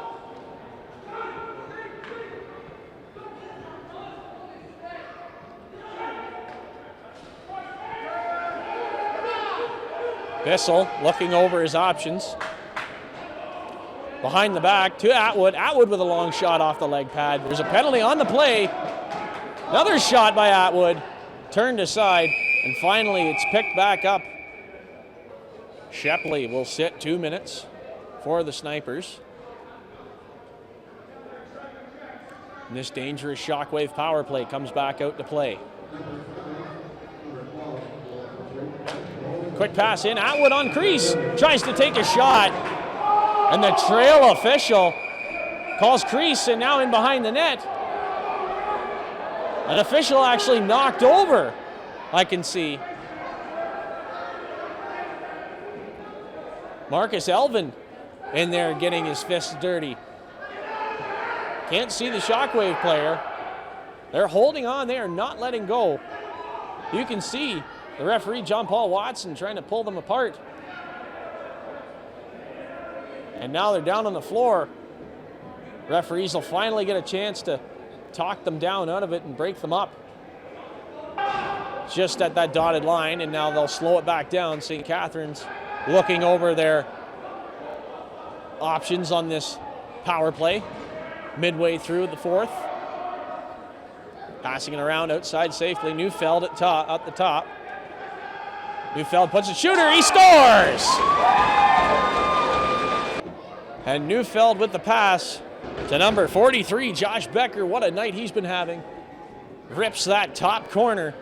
Bissell looking over his options. Behind the back to Atwood. Atwood with a long shot off the leg pad. There's a penalty on the play. Another shot by Atwood. Turned aside, and finally it's picked back up. Shepley will sit 2 minutes for the Snipers. And this dangerous ShockWave power play comes back out to play. Quick pass in, Atwood on crease, tries to take a shot, and the trail official calls crease, and now in behind the net. An official actually knocked over, I can see. Marcus Elvin in there getting his fists dirty. Can't see the ShockWave player. They're holding on, they are not letting go. You can see the referee, John Paul Watson, trying to pull them apart. And now they're down on the floor. Referees will finally get a chance to talk them down out of it and break them up. Just at that dotted line, and now they'll slow it back down. St. Catharines looking over their options on this power play. Midway through the fourth. Passing it around outside safely. Neufeld at the top. Neufeld puts a shooter, he scores! And Neufeld with the pass to number 43, Josh Becker. What a night he's been having. Rips that top corner.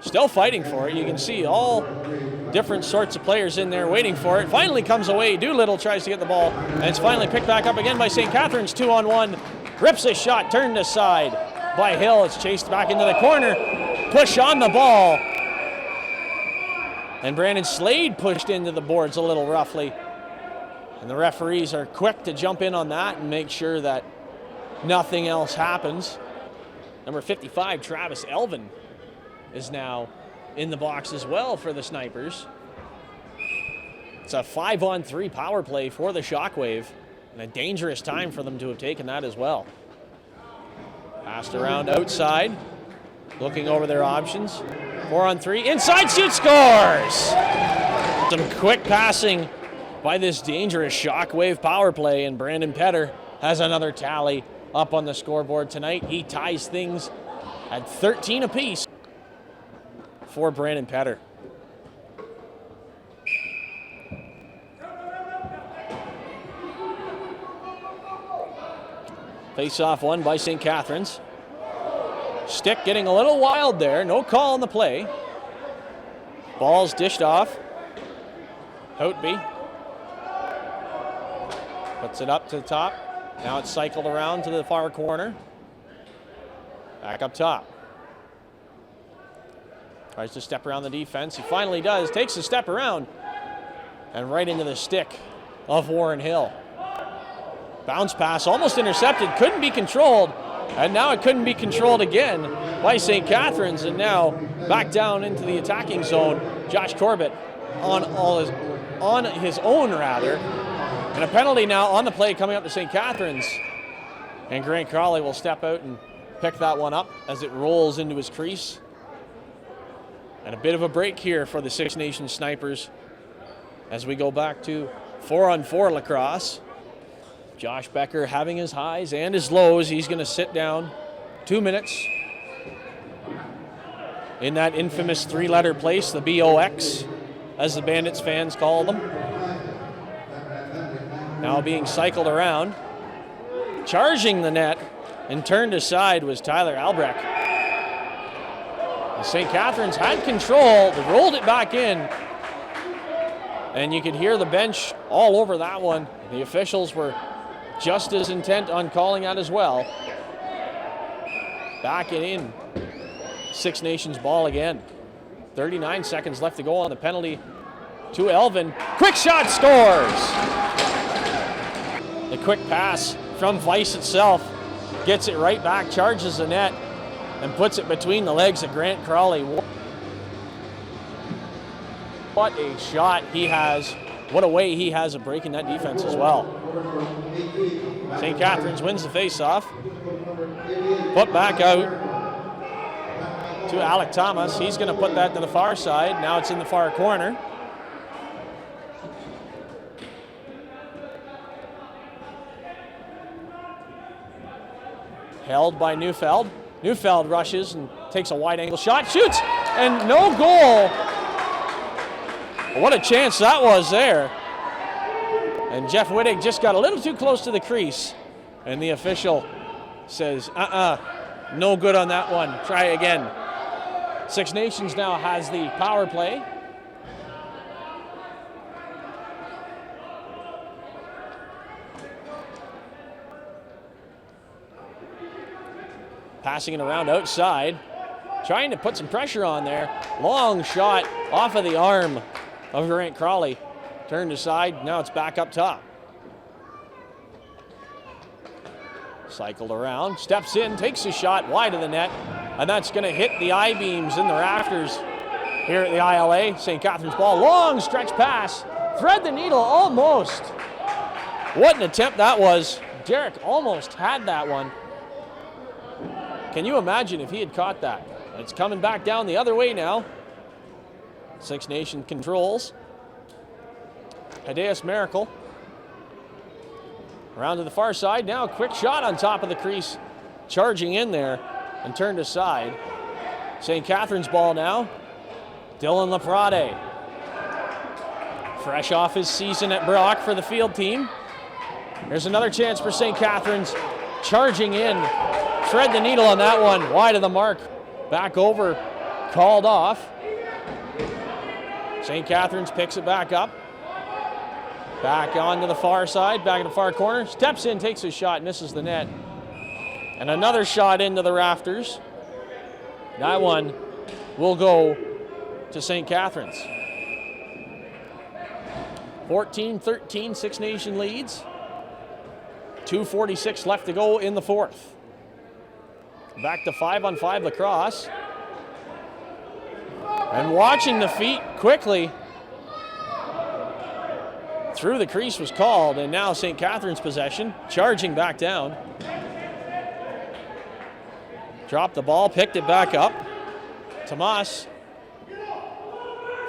Still fighting for it. You can see all different sorts of players in there waiting for it. Finally comes away. Doolittle tries to get the ball, and it's finally picked back up again by St. Catharines. 2-on-1. Rips a shot, turned aside by Hill. It's chased back into the corner. Push on the ball. And Brandon Slade pushed into the boards a little roughly. And the referees are quick to jump in on that and make sure that nothing else happens. Number 55, Travis Elvin, is now in the box as well for the Snipers. It's a 5-on-3 power play for the ShockWave, and a dangerous time for them to have taken that as well. Passed around outside, looking over their options. 4-on-3, inside shoot, scores! Some quick passing by this dangerous ShockWave power play, and Brandon Petter has another tally up on the scoreboard tonight. He ties things at 13 apiece for Brandon Petter. Face-off won by St. Catharines. Stick getting a little wild there. No call on the play. Ball's dished off. Houtby puts it up to the top. Now it's cycled around to the far corner. Back up top. Tries to step around the defense. He finally does. Takes a step around. And right into the stick of Warren Hill. Bounce pass almost intercepted. Couldn't be controlled. And now it couldn't be controlled again by St. Catharines. And now back down into the attacking zone. Josh Corbett on his own rather. And a penalty now on the play coming up to St. Catharines. And Grant Crawley will step out and pick that one up as it rolls into his crease. And a bit of a break here for the Six Nations Snipers as we go back to 4-on-4 lacrosse. Josh Becker having his highs and his lows. He's going to sit down 2 minutes in that infamous three-letter place, the BOX, as the Bandits fans call them. Now being cycled around. Charging the net and turned aside was Tyler Albrecht. St. Catharines had control, they rolled it back in, and you could hear the bench all over that one. The officials were just as intent on calling that as well. Back it in. Six Nations ball again. 39 seconds left to go on the penalty to Elvin. Quick shot, scores! The quick pass from Vice itself gets it right back, charges the net, and puts it between the legs of Grant Crawley. What a shot he has. What a way he has of breaking that defense as well. St. Catharines wins the face-off. Put back out to Alec Thomas. He's going to put that to the far side. Now it's in the far corner. Held by Neufeld. Neufeld rushes and takes a wide-angle shot, shoots, and no goal. What a chance that was there. And Jeff Wittig just got a little too close to the crease, and the official says, no good on that one. Try again. Six Nations now has the power play. Passing it around outside, trying to put some pressure on there. Long shot off of the arm of Grant Crawley. Turned aside, now it's back up top. Cycled around, steps in, takes a shot wide of the net, and that's going to hit the I-beams in the rafters here at the ILA. St. Catharines ball, long stretch pass, thread the needle almost. What an attempt that was. Derek almost had that one. Can you imagine if he had caught that? It's coming back down the other way now. Six Nation controls. Hadeus Miracle. Around to the far side. Now a quick shot on top of the crease. Charging in there and turned aside. St. Catharines ball now. Dylan Laprade. Fresh off his season at Brock for the field team. There's another chance for St. Catharines. Charging in. Thread the needle on that one. Wide of the mark. Back over. Called off. St. Catharines picks it back up. Back onto the far side, back in the far corner. Steps in, takes a shot, misses the net. And another shot into the rafters. That one will go to St. Catharines. 14-13, Six Nation leads. 2:46 left to go in the fourth. Back to 5-on-5 lacrosse. And watching the feet quickly. Through the crease was called, and now St. Catharines possession, charging back down. Dropped the ball, picked it back up. Tomas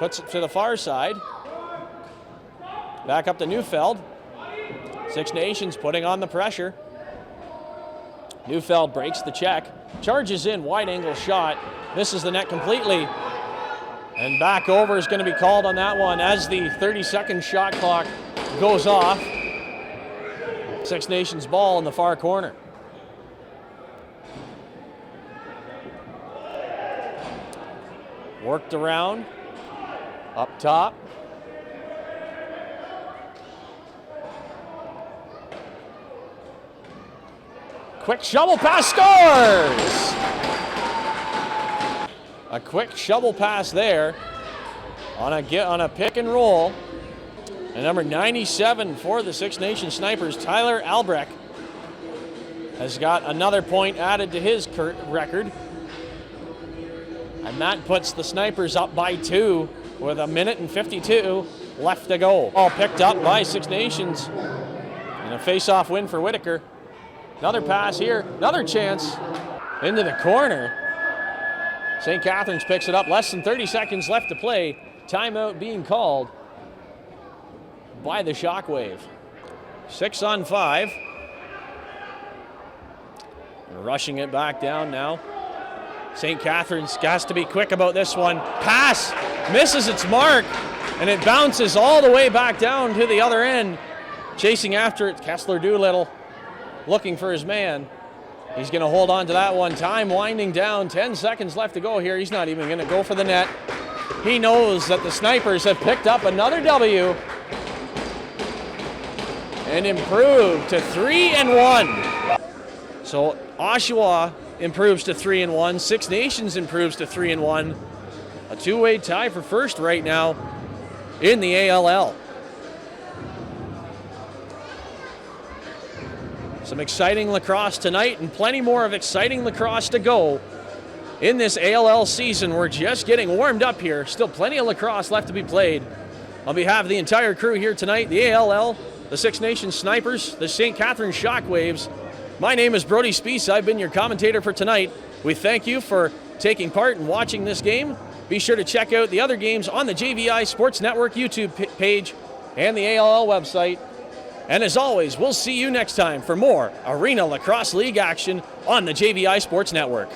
puts it to the far side. Back up to Neufeld. Six Nations putting on the pressure. Neufeld breaks the check, charges in, wide angle shot, misses the net completely. And back over is going to be called on that one as the 30-second shot clock goes off. Six Nations ball in the far corner. Worked around, up top. Quick shovel pass, scores! A quick shovel pass there on a pick and roll. And number 97 for the Six Nation Snipers, Tyler Albrecht, has got another point added to his record. And that puts the Snipers up by 2 with 1:52 left to go. All picked up by Six Nations. And a face-off win for Whitaker. Another pass here, another chance into the corner. St. Catharines picks it up, less than 30 seconds left to play. Timeout being called by the ShockWave. 6-on-5. Rushing it back down now. St. Catharines has to be quick about this one. Pass misses its mark, and it bounces all the way back down to the other end. Chasing after it, Kessler Doolittle looking for his man. He's going to hold on to that one. Time winding down. 10 seconds left to go here. He's not even going to go for the net. He knows that the Snipers have picked up another W. and improved to 3-1. So Oshawa improves to 3-1. Six Nations improves to 3-1. A two-way tie for first right now in the ALL. Some exciting lacrosse tonight and plenty more of exciting lacrosse to go in this ALL season. We're just getting warmed up here. Still plenty of lacrosse left to be played. On behalf of the entire crew here tonight, the ALL, the Six Nations Snipers, the St. Catharines ShockWaves, my name is Brody Spees. I've been your commentator for tonight. We thank you for taking part and watching this game. Be sure to check out the other games on the JVI Sports Network YouTube page and the ALL website. And as always, we'll see you next time for more Arena Lacrosse League action on the JVI Sports Network.